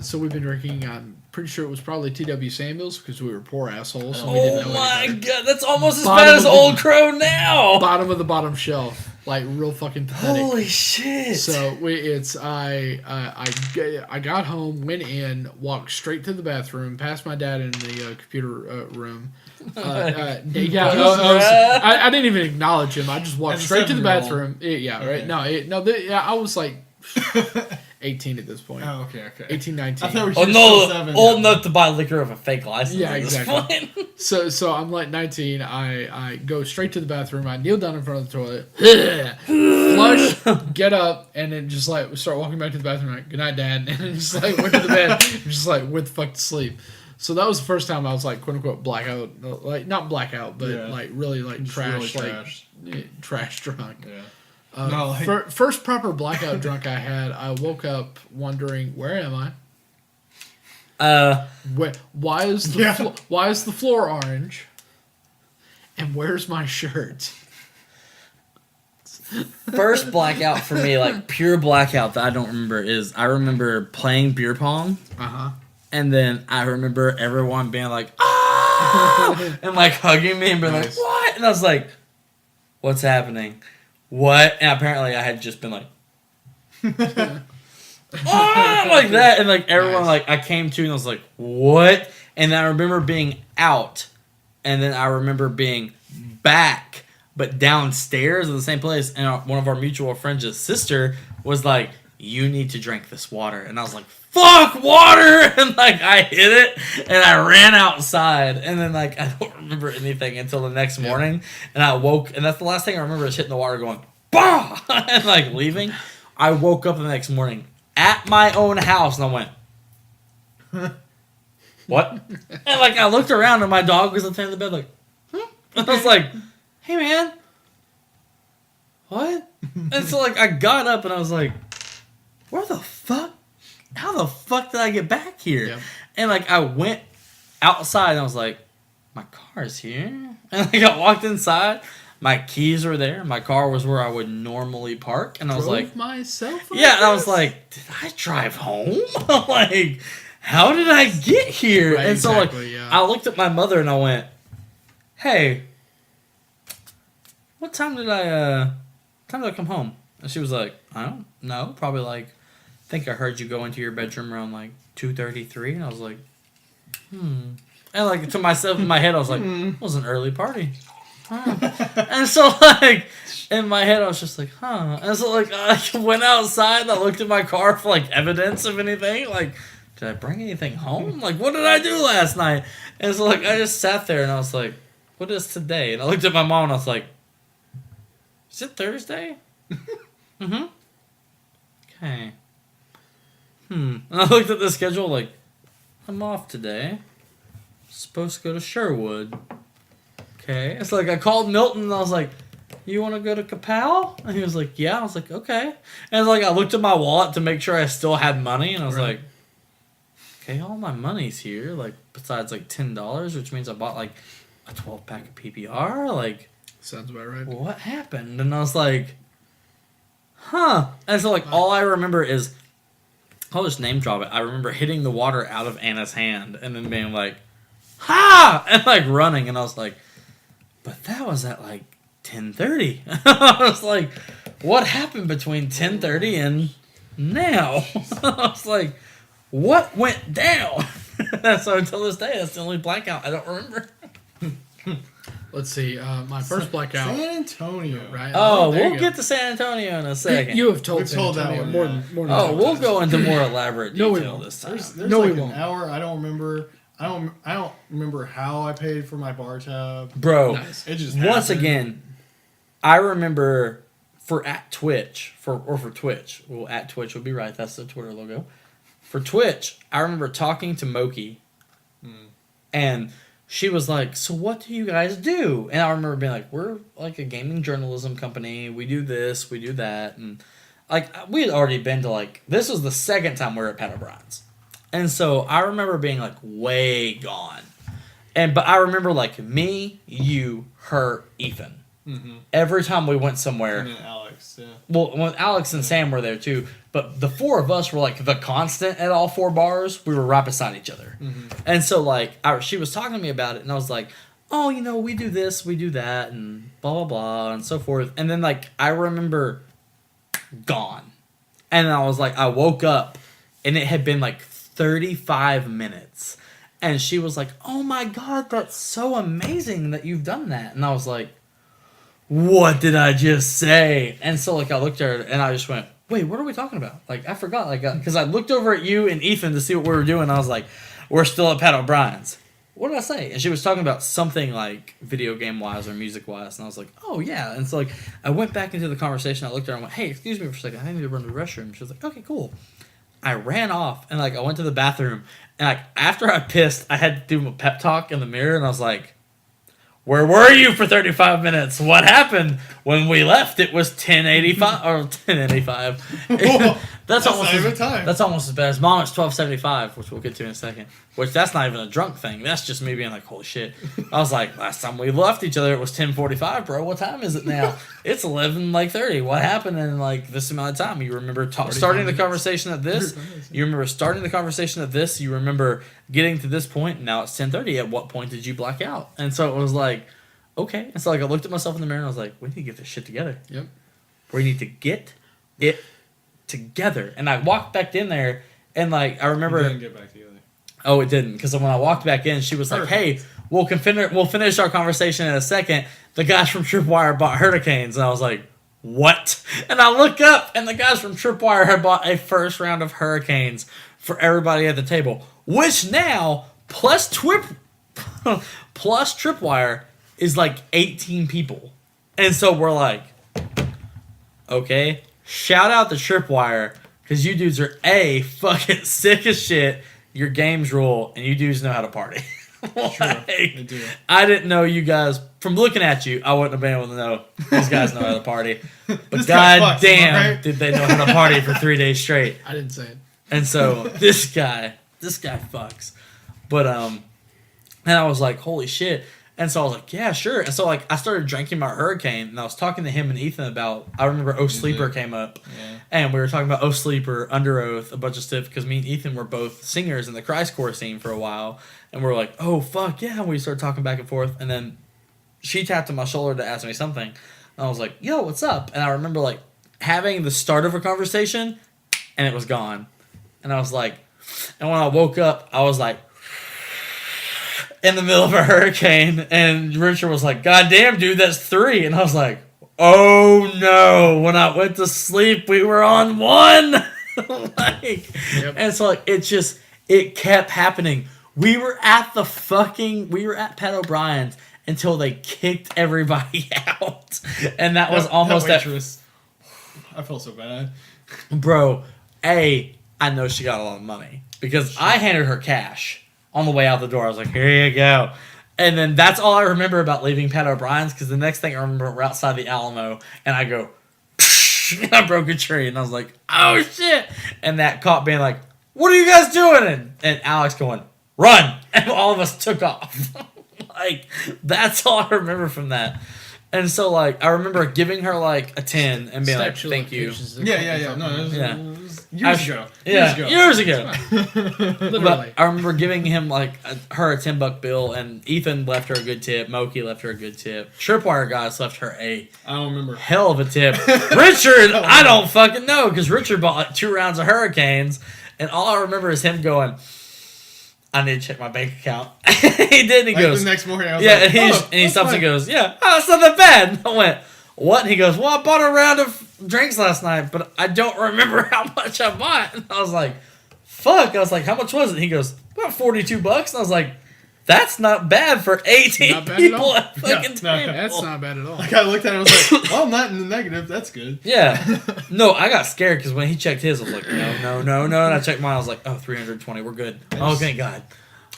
So we've been drinking. I'm pretty sure it was probably T.W. Samuels because we were poor assholes. So we didn't Oh know my any better. god, that's almost as Bottom bad as of the- Old Crow now. Bottom of the bottom shelf, like real fucking pathetic. Holy shit! So I got home, went in, walked straight to the bathroom, passed my dad in the computer room. I didn't even acknowledge him. I just walked As a straight to the 7-year-old. bathroom. Yeah, right. Okay. I was like 18 at this point. Oh, okay. 18, 19. I thought we Oh were no, still 7. old enough to buy liquor of a fake license. Yeah, at this exactly. point. So I'm like 19. I go straight to the bathroom. I kneel down in front of the toilet, flush, get up, and then just like start walking back to the bathroom. Like, good night, Dad, and then just like went to the bed, and just like went the fuck to sleep. So that was the first time I was like quote unquote blackout, like not blackout, but Yeah. like really like Just trash, really like trashed. trash drunk. Yeah. No, like- first proper blackout drunk I had. I woke up wondering, where am I? Why is the Yeah. why is the floor orange? And where's my shirt? First blackout for me, like pure blackout that I don't remember, is I remember playing beer pong, and then I remember everyone being like, "Ah!" and like hugging me and being Nice. like, "What?" And I was like, "What's happening? What?" And apparently I had just been like Oh, like that, and like everyone, Nice. like I came to and I was like, what? And I remember being out, and then I remember being back, but downstairs in the same place, and one of our mutual friends' sister was like, you need to drink this water, and I was like, fuck water, and like I hit it, and I ran outside, and then like I don't remember anything until the next morning, and I woke, and that's the last thing I remember is hitting the water, going, bah, and like leaving. I woke up the next morning at my own house, and I went, what? And like I looked around, and my dog was at the end of the bed, like, and I was like, hey man, what? And so like I got up, and I was like, where the fuck? How the fuck did I get back here? Yep. And like I went outside, and I was like, my car's here. And like I walked inside, my keys were there, my car was where I would normally park, and I was like, myself. yeah, and I was like, did I drive home? Like, how did I get here? Right, and so exactly, like yeah. I looked at my mother and I went, hey, what time did I come home? And she was like, I don't know, probably like, I think I heard you go into your bedroom around like 2:33, and I was like, and like to myself in my head I was like, it was an early party. And so like in my head I was just like, and so like I went outside and I looked at my car for like evidence of anything, like, did I bring anything home? Like, what did I do last night? And so like I just sat there and I was like, what is today? And I looked at my mom and I was like, is it Thursday? Mm-hmm. Okay. And I looked at the schedule like, I'm off today. Supposed to go to Sherwood. Okay. It's like I called Milton and I was like, you want to go to Kapow? And he was like, yeah. I was like, okay. And like I looked at my wallet to make sure I still had money, and I was like, okay, all my money's here, like besides like $10, which means I bought like a 12-pack of PBR. Like, Sounds about right. what happened? And I was like, And so like all I remember is, I'll just name drop it. I remember hitting the water out of Anna's hand and then being like, ha! And like running, and I was like, but that was at like 10:30. I was like, what happened between 10:30 and now? I was like, what went down? So until this day, that's the only blackout I don't remember. Let's see. My first blackout. San Antonio. Right. Oh, there we'll you get go. to San Antonio in a second. You have told We've San told that Antonio one, more yeah. than Oh, we'll times. go into more elaborate No, we detail won't. this time. There's No, like we an won't. hour. I don't remember. I don't remember how I paid for my bar tab. Bro, Nice. It just once happened. again, I remember for Twitch, for Twitch. Well, at Twitch would be right. That's the Twitter logo. For Twitch, I remember talking to Moki, and she was like, so what do you guys do? And I remember being like, we're like a gaming journalism company. We do this, we do that. And like, we had already been to like, this was the second time we were at Pat O'Brien's. And so I remember being like way gone. But I remember like me, you, her, Ethan. Every time we went somewhere. And then Alex, yeah. Well, Alex and Sam were there too, but the four of us were like the constant at all four bars. We were right beside each other. And so like she was talking to me about it, and I was like, oh, you know, we do this, we do that, and blah blah blah and so forth. And then like I remember gone, and I was like, I woke up and it had been like 35 minutes, and she was like, oh my god, that's so amazing that you've done that. And I was like, what did I just say? And so like I looked at her and I just went, wait, what are we talking about? Like I forgot, like because I looked over at you and Ethan to see what we were doing. I was like, we're still at Pat O'Brien's. What did I say? And she was talking about something like video game wise or music wise, and I was like, oh yeah. And so like I went back into the conversation. I looked at her and went, hey, excuse me for a second, I need to run to the restroom. She was like, okay, cool. I ran off and like I went to the bathroom, and like after I pissed, I had to do a pep talk in the mirror, and I was like, where were you for 35 minutes? What happened? When we left, it was 10:85 or 10:85. That's almost not even time. That's almost as bad as Mom. It's 12:75, which we'll get to in a second. Which that's not even a drunk thing. That's just me being like, holy shit. I was like, last time we left each other, it was 10:45, bro. What time is it now? It's 11:30. What happened in like this amount of time? You remember starting the conversation at this? You remember starting the conversation at this? You remember getting to this point? And now it's 10:30. At what point did you black out? And so it was like, okay. And so like I looked at myself in the mirror and I was like, we need to get this shit together. Yep. We need to get it together. And I walked back in there, and like I remember, didn't get back together. oh, it didn't, because when I walked back in, she was like, Perfect. "Hey, we'll finish our conversation in a second. The guys from Tripwire bought Hurricanes," and I was like, "What?" And I look up, and the guys from Tripwire had bought a first round of Hurricanes for everybody at the table, which now plus Tripwire is like 18 people, and so we're like, okay, shout out to Tripwire, because you dudes are fucking sick as shit. Your games rule, and you dudes know how to party. Like, They do. I didn't know you guys, from looking at you, I wouldn't have been able to know these guys know how to party. But This guy god fucks, damn, alright? did they know how to party for 3 days straight. I didn't say it. And so this guy fucks. But and I was like, holy shit. And so I was like, yeah, sure. And so like I started drinking my Hurricane, and I was talking to him and Ethan about, I remember O Sleeper came up, and we were talking about O Sleeper, Under Oath, a bunch of stuff, because me and Ethan were both singers in the Christcore scene for a while, and we were like, oh fuck yeah, and we started talking back and forth, and then she tapped on my shoulder to ask me something, and I was like, yo, what's up? And I remember like having the start of a conversation, and it was gone, and I was like, and when I woke up, I was like, in the middle of a hurricane, and Richard was like, God damn, dude, that's 3. And I was like, oh no, when I went to sleep, we were on 1. Like, and so like it kept happening. We were at Pat O'Brien's until they kicked everybody out. And that was almost that waitress. I felt so bad. Bro, I know she got a lot of money, because I handed her cash on the way out the door. I was like, here you go. And then that's all I remember about leaving Pat O'Brien's, because the next thing I remember, we're outside the Alamo, and I go, and I broke a tree, and I was like, oh shit. And that cop being like, what are you guys doing? And Alex going, run. And all of us took off. Like, that's all I remember from that. And so, like, I remember giving her, like, a 10 and being like, thank you. Yeah. No, it was years ago. Years ago. Literally. But I remember giving him, like, her a $10 bill, and Ethan left her a good tip. Moki left her a good tip. Tripwire guys left her a I don't remember. hell of a tip. Richard, I don't fucking know, because Richard bought, like, 2 rounds of Hurricanes, and all I remember is him going, I need to check my bank account. He did, and he Like goes, the next morning, I was yeah, like, and he stops and goes, yeah, oh, it's not that bad. And I went, what? And he goes, well, I bought a round of drinks last night, but I don't remember how much I bought. And I was like, fuck. I was like, how much was it? And he goes, about $42. And I was like, that's not bad for 18 Not bad at people all. at fucking No, table. That's not bad at all. Like, I looked at it and was like, well, I'm not in the negative. That's good. Yeah. No, I got scared, because when he checked his, I was like, no. And I checked mine. I was like, oh, 320. We're good. Oh, thank God.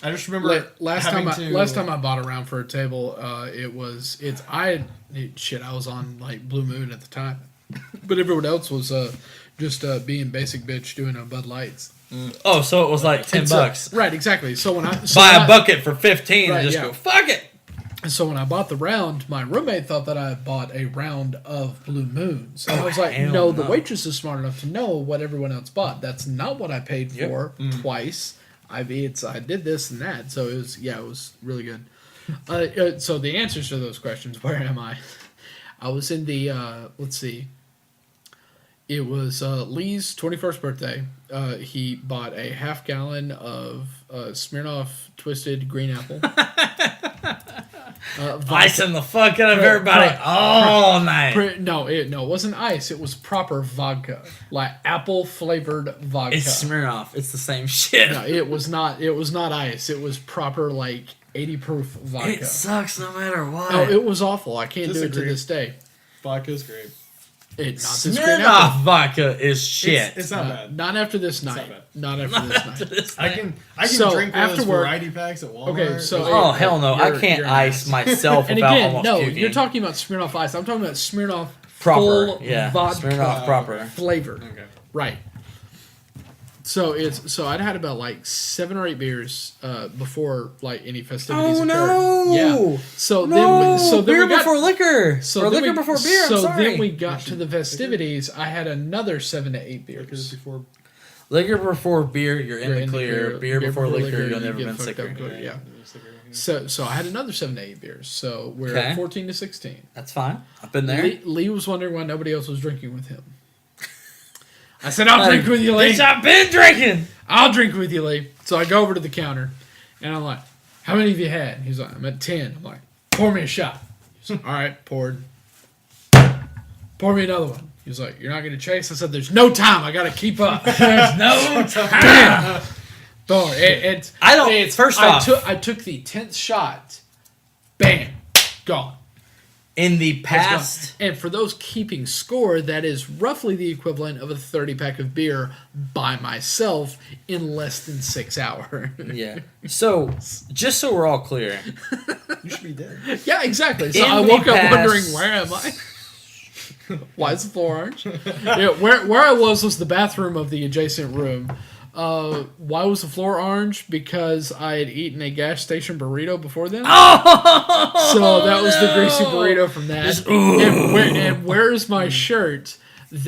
I just remember Last having time I bought a round for a table, I was on like Blue Moon at the time, but everyone else was just being basic bitch doing a Bud Lights. Oh, so it was like $10. Right, exactly. So when I Buy a bucket for 15 Right, and just yeah. go, fuck it. So when I bought the round, my roommate thought that I bought a round of Blue Moons. And I was like, hell no, the no. waitress is smart enough to know what everyone else bought. That's not what I paid for twice. I did this and that. So it was really good. So the answers to those questions, where am I? I was in the, let's see. It was Lee's 21st birthday. He bought a half gallon of Smirnoff Twisted Green Apple. Icing the fuck out of everybody all night. No, it wasn't ice. It was proper vodka, like apple flavored vodka. It's Smirnoff. It's the same shit. No, it was not. It was not ice. It was proper like 80 proof vodka. It sucks no matter what. No, it was awful. I can't do it to Disagree. this day. Vodka's great. Smirnoff vodka is shit. It's not bad. Not after this night. Not after this night. I can So, drink one of after those work- variety packs at Walmart. Okay, so- Oh hell no! I You're can't an ice ass. myself And without again, almost no, puking. you're talking about Smirnoff Ice. I'm talking about Smirnoff proper, full yeah. vodka Smirnoff proper. flavored. Okay. Right. So I'd had about like 7 or 8 beers before like any festivities Oh occurred. no! Yeah. So No, then beer we got, before liquor. so or then liquor we- before beer. So I'm sorry. then we got to the festivities. I had another 7 to 8 Because beers. before Liquor before beer, you're in You're the clear. Beer before liquor, you'll never you been get fucked sicker. up quick, yeah. So I had another 7 to 8 beers. So we're Okay. at 14 to 16. That's fine. I've been there. Lee was wondering why nobody else was drinking with him. I said, I'll drink with you, Lee. Bitch, I've been drinking. I'll drink with you, Lee. So I go over to the counter, and I'm like, how many have you had? He's like, I'm at 10. I'm like, pour me a shot. He's like, all right, poured. Pour me another one. He was like, you're not going to chase? I said, there's no time. I got to keep up. There's no time. Boom. I took the 10th shot. Bam. Gone. In the past. And for those keeping score, that is roughly the equivalent of a 30-pack of beer by myself in less than 6 hours. Yeah. So, just so we're all clear. You should be dead. Yeah, exactly. So In I the woke up past- wondering, where am I? Why is the floor orange? Yeah, where I was the bathroom of the adjacent room. Why was the floor orange? Because I had eaten a gas station burrito before then. Oh! So that was the greasy burrito from that. And where's my shirt?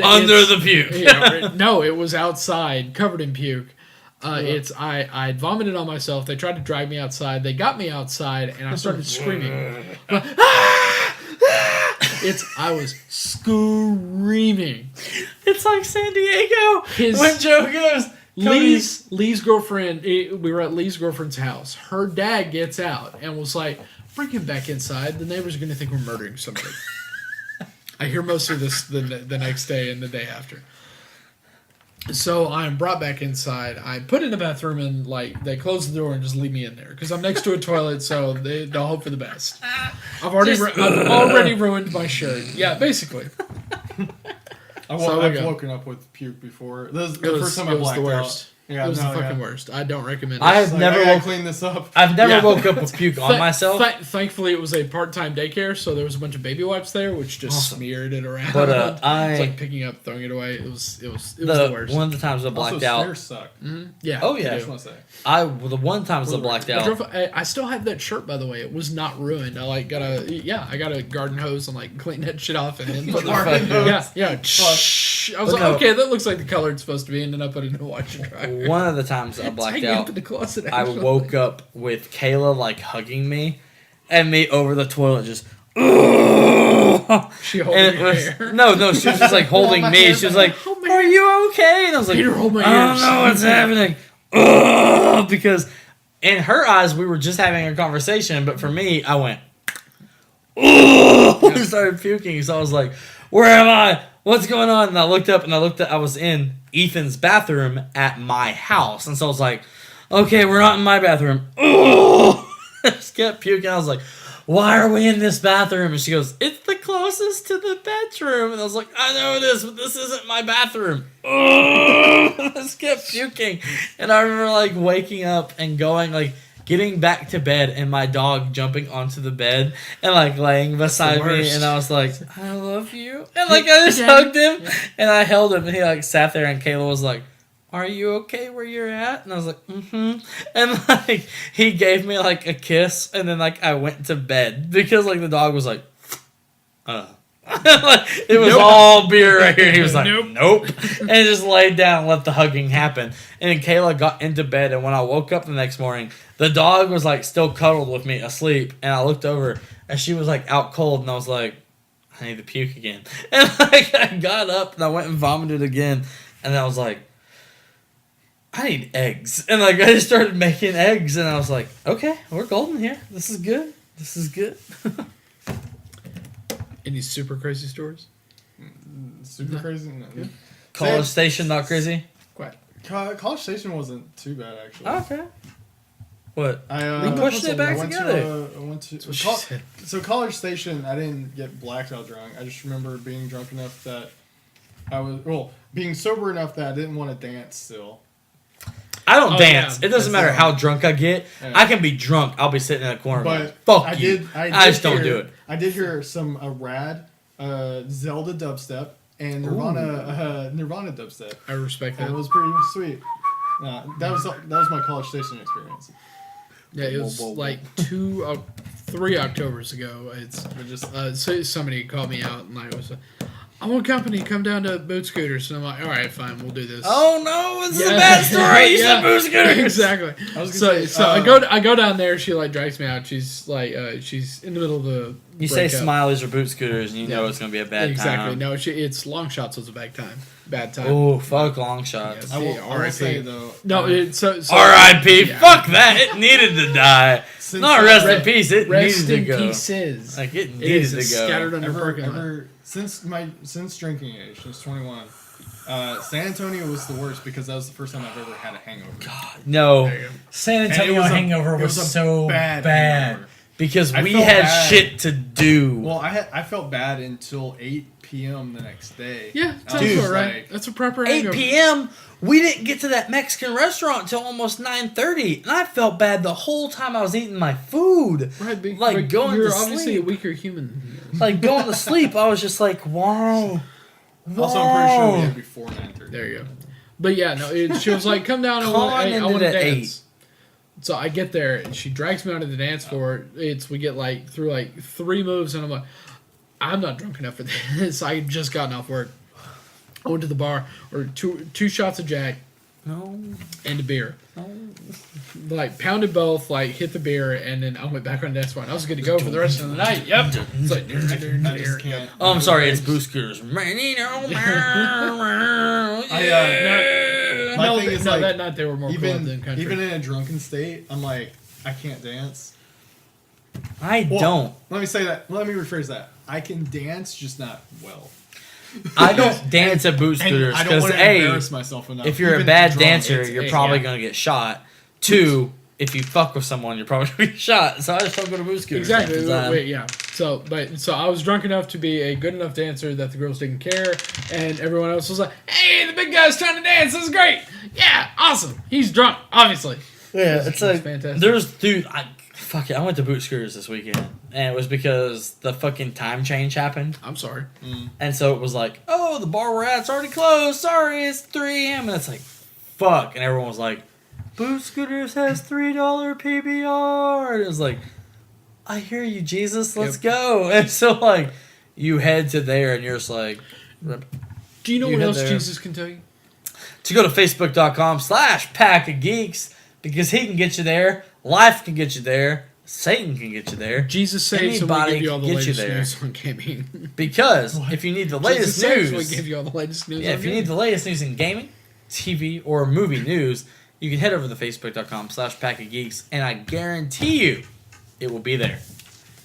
Under the puke. No, it was outside, covered in puke. I vomited on myself. They tried to drag me outside. They got me outside, and I started screaming. I was screaming. It's like San Diego when Joe goes. Lee's girlfriend. We were at Lee's girlfriend's house. Her dad gets out and was like, "Bring him back inside. The neighbors are going to think we're murdering somebody." I hear most of this the next day and the day after. So I'm brought back inside. I put in the bathroom and they close the door and just leave me in there because I'm next to a toilet. So they'll hope for the best. I've already ruined my shirt. Yeah, basically. I've woken up with puke before. This is the first time I blacked out. Yeah, it was the fucking worst. I don't recommend it. I've never clean this up. I've never woke up with puke on myself. Thankfully, it was a part-time daycare, so there was a bunch of baby wipes there, which just smeared it around. But it's like picking up, throwing it away. It was the worst. One of the times I blacked also, out. Stairs suck. Mm-hmm. Yeah. Oh yeah. I just want to say. The one time I blacked out. I still have that shirt, by the way. It was not ruined. I got a garden hose and cleaned that shit off and then put yeah. I was okay, that looks like the color it's supposed to be, and then I put it in a washer dryer. One of the times I blacked out, in the closet, I woke up with Kayla hugging me, and me over the toilet just. She holding your hair? No, she was just holding me. She was like, "Are you okay?" And I was like, Peter, hold my "I ears." don't know what's happening." Because in her eyes, we were just having a conversation, but for me, I went. I started puking, so I was like, "Where am I? What's going on?" And I looked up, and I was in Ethan's bathroom at my house, and so I was like, "Okay, we're not in my bathroom." I just kept puking. I was like, "Why are we in this bathroom?" And she goes, "It's the closest to the bedroom." And I was like, "I know it is, but this isn't my bathroom." I just kept puking, and I remember waking up and going getting back to bed and my dog jumping onto the bed and laying beside me, and I was like, "I love you," and I just hugged him and I held him, and he sat there, and Kayla was like, "Are you okay where you're at?" And I was like, "Mm-hmm." And he gave me a kiss, and then I went to bed because the dog was like, it was all beer right here. And he was like, nope. And just laid down and let the hugging happen. And then Kayla got into bed, and when I woke up the next morning, the dog was still cuddled with me asleep, and I looked over and she was out cold, and I was like, I need to puke again. And I got up and I went and vomited again, and I was like, I need eggs. And I just started making eggs, and I was like, okay, we're golden here. This is good. This is good. Any super crazy stories? Super crazy? No. Yeah. College Station, not crazy? Quite. College Station wasn't too bad, actually. Okay. What? We pushed it back together. So College Station, I didn't get blacked out drunk. I just remember being drunk enough that being sober enough that I didn't want to dance still. I don't dance. Yeah. It doesn't matter how drunk I get. Yeah. I can be drunk. I'll be sitting in a corner. But fuck you. I just don't do it. I did hear some rad Zelda dubstep and Nirvana dubstep. I respect that. It was pretty sweet. That was my College Station experience. Yeah, it was 3 Octobers ago. Somebody called me out, and I was I want company. Come down to Boot Scooters. And I'm like, all right, fine, we'll do this. Oh no, this is a bad story. You said Boot Scooters. Exactly. So I go down there. She drags me out. She's she's in the middle of the. You say Smileys or Boot Scooters, and you know it's gonna be a bad time. Exactly. No, it's Long Shots was a bad time. Bad time. Oh, fuck long shots. Yes. I will R.I.P. say though. No, so R.I.P. yeah. Fuck that. It needed to die. Since, Not rest in peace. It Rest needed in to go. pieces. Like it It needed is to go. scattered under parking lot. ever since drinking age, since 21, San Antonio was the worst because that was the first time I've ever had a hangover. No, There you go. San And Antonio hangover was a so bad. hangover. because I we felt had bad. shit to do. Well, I felt bad until 8 p.m. the next day. Yeah, I sounds was about right. like- That's a proper 8 hangover. p.m. We didn't get to that Mexican restaurant until almost 9:30, and I felt bad the whole time I was eating my food. Right, Like, going you're to obviously sleep. a weaker human. Like going to sleep, I was just like, wow. Also, I'm pretty sure we had before 9:30. There you go. But yeah, no, she was like, "Come down, I Con want ended to at dance." So I get there and she drags me onto the dance floor. We get like through like 3 moves and I'm like, I'm not drunk enough for this. I had just gotten off work. I went to the bar, or two shots of Jack No. and a beer. No. Like pounded both, like hit the beer, and then I went back on the dance floor. And I was good to go for the rest of the night. Yep. It's like, I just can't. Oh, I'm sorry, it's Boost Scooters. My thing is, like, that night they were more club than Even country. even in a drunken state, I'm like, I can't dance. I Well, don't. Let me say that. Let me rephrase that. I can dance, just not well. I don't dance at Boot And Scooters I don't because want to A, embarrass myself enough. if you're a Even bad drunk, dancer, it's- you're it's- probably yeah. gonna get shot. 2, if you fuck with someone, you're probably gonna be shot. So I just don't go to Boot Scooters. Exactly. half the time. Wait, yeah. So I was drunk enough to be a good enough dancer that the girls didn't care, and everyone else was like, "Hey, the big guy's trying to dance. This is great. Yeah, awesome. He's drunk, obviously." Yeah, It's it's like fantastic. there's dude. Fuck it. I went to Boot Scooters this weekend, and it was because the fucking time change happened, I'm sorry. and so it was like, oh, the bar we're at's already closed. Sorry, it's 3 a.m. And it's like, fuck, and everyone was like, Boot Scooters has $3 PBR. And it was like, I hear you, Jesus. Let's go. And so like, you head to there, and you're just like, Do you know You what had else there. Jesus can tell you? to go to facebook.com/pack of geeks because he can get you there. Life can get you there. Satan can get you there. Jesus saves and we Anybody give you all the can get you latest there. news on gaming. Because if you need the latest Jesus saves news, we give you all the latest news. yeah, on if you need the latest news in gaming, TV, or movie news, you can head over to facebook.com/pack of geeks, and I guarantee you, it will be there.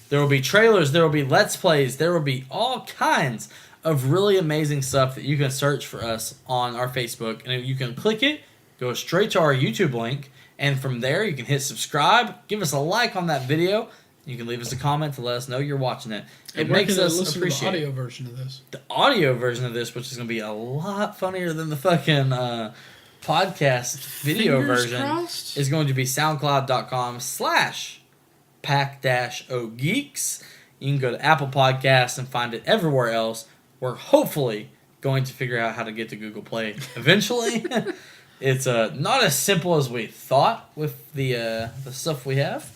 There will be trailers, there will be let's plays, there will be all kinds of really amazing stuff that you can search for us on our Facebook, and you can click it, go straight to our YouTube link, and from there you can hit subscribe, give us a like on that video, you can leave us a comment to let us know you're watching it. It And where makes can I us listen to the appreciate audio it. version of this. The audio version of this, which is going to be a lot funnier than the fucking podcast video Fingers version, crossed. is going to be soundcloud.com/pack-o-geeks. You can go to Apple Podcasts and find it everywhere else. We're hopefully going to figure out how to get to Google Play eventually. It's not as simple as we thought with the stuff we have,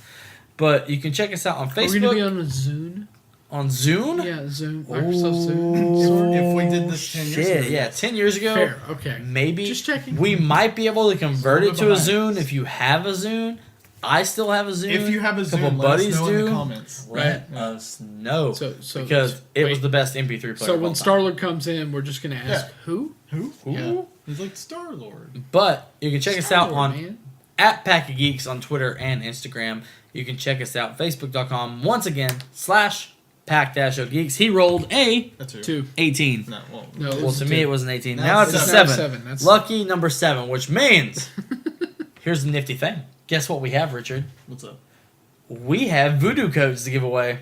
but you can check us out on Are we going to be Facebook, on a Zune? on Zune. Yeah, Zune. Microsoft Oh, Zune. If we did this 10 years shit, ago, yeah, 10 years ago, Fair. Okay. maybe. Just checking. We might be able to convert So it to a we're behind. Zune if you have a Zune. I still have a Zune. if you have a couple Zoom, let us buddies know do. in the comments. Let Right. us know. So because it was wait. the best MP3 player. So of when all time. Star-Lord comes in, we're just going to ask Yeah. who? Who? Who? Yeah. He's like Star Lord. But you can check us out Star-Lord, on man. at Pack of Geeks on Twitter and Instagram. You can check us out Facebook.com once again /Pack-o-Geeks. He rolled a That's who. 2. 18. No, well, No, it Well, was to a me 2. it was an 18. Now Now it's it's a seven. 7. That's- Lucky number 7, which means here's the nifty thing. Guess what we have, Richard? what's up? We have voodoo codes to give away.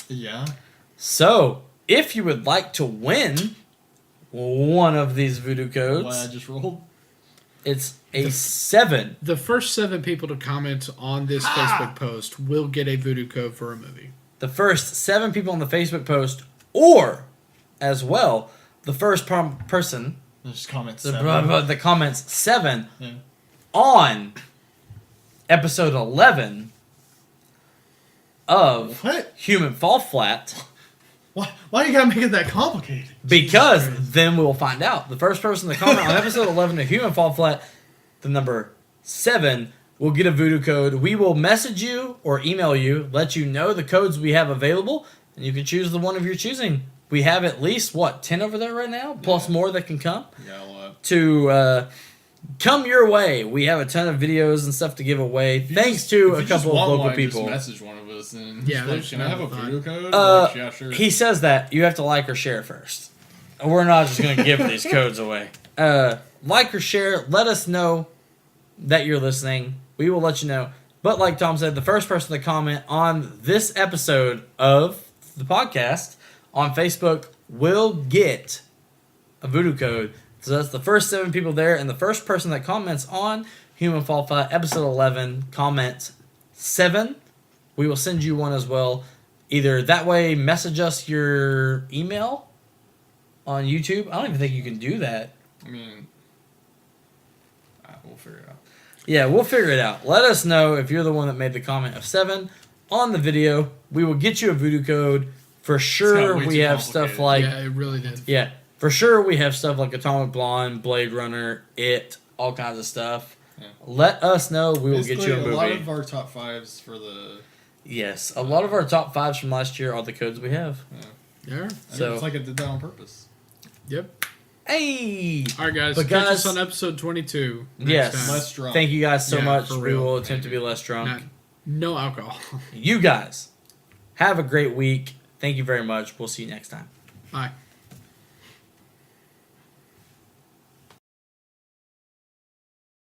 Yeah. So, if you would like to win one of these voodoo codes, Why I just rolled? it's a 7. The first 7 people to comment on this Facebook post will get a voodoo code for a movie. The first 7 people on the Facebook post, or as well, the first person, Just comment the comments 7 Yeah. on episode 11 of What? Human Fall Flat. Why you gotta make it that complicated? Because then we'll find out. The first person to comment on episode 11 of Human Fall Flat, the number 7, will get a voodoo code. We will message you or email you, let you know the codes we have available, and you can choose the one of your choosing We have at least, 10 over there right now? Plus more that can come. Yeah, a lot. To come your way. We have a ton of videos and stuff to give away. Thanks to a couple of local people. Just message one of us and Yeah, like, can I have a voodoo code? Yeah, sure. He says that you have to like or share first. We're not just going to give these codes away. Like or share. Let us know that you're listening. We will let you know. But like Tom said, the first person to comment on this episode of the podcast on Facebook will get a voodoo code. So that's the first 7 people there, and the first person that comments on Human Fall Flat episode 11 comments 7. We will send you one as well. Either that way, message us your email on YouTube. I don't even think you can do that. I mean, we'll figure it out. Yeah, we'll figure it out. Let us know if you're the one that made the comment of 7 on the video. We will get you a voodoo code. For sure, way we too have stuff like... Yeah, it really did. Yeah, for sure we have stuff like Atomic Blonde, Blade Runner, It, all kinds of stuff. Yeah. Let us know. We will Basically, get you a movie. A lot of our top 5s for the... Yes, a lot of our top 5s from last year are the codes we have. Yeah. So it's like I did that on purpose. Yep. Hey! All right, guys. But Catch guys- us on episode 22. Next Yes. time. Less drunk. Thank you guys so Yeah, much. for We real. will attempt to be less drunk. Not- no alcohol. You guys, have a great week. Thank you very much. We'll see you next time. Bye.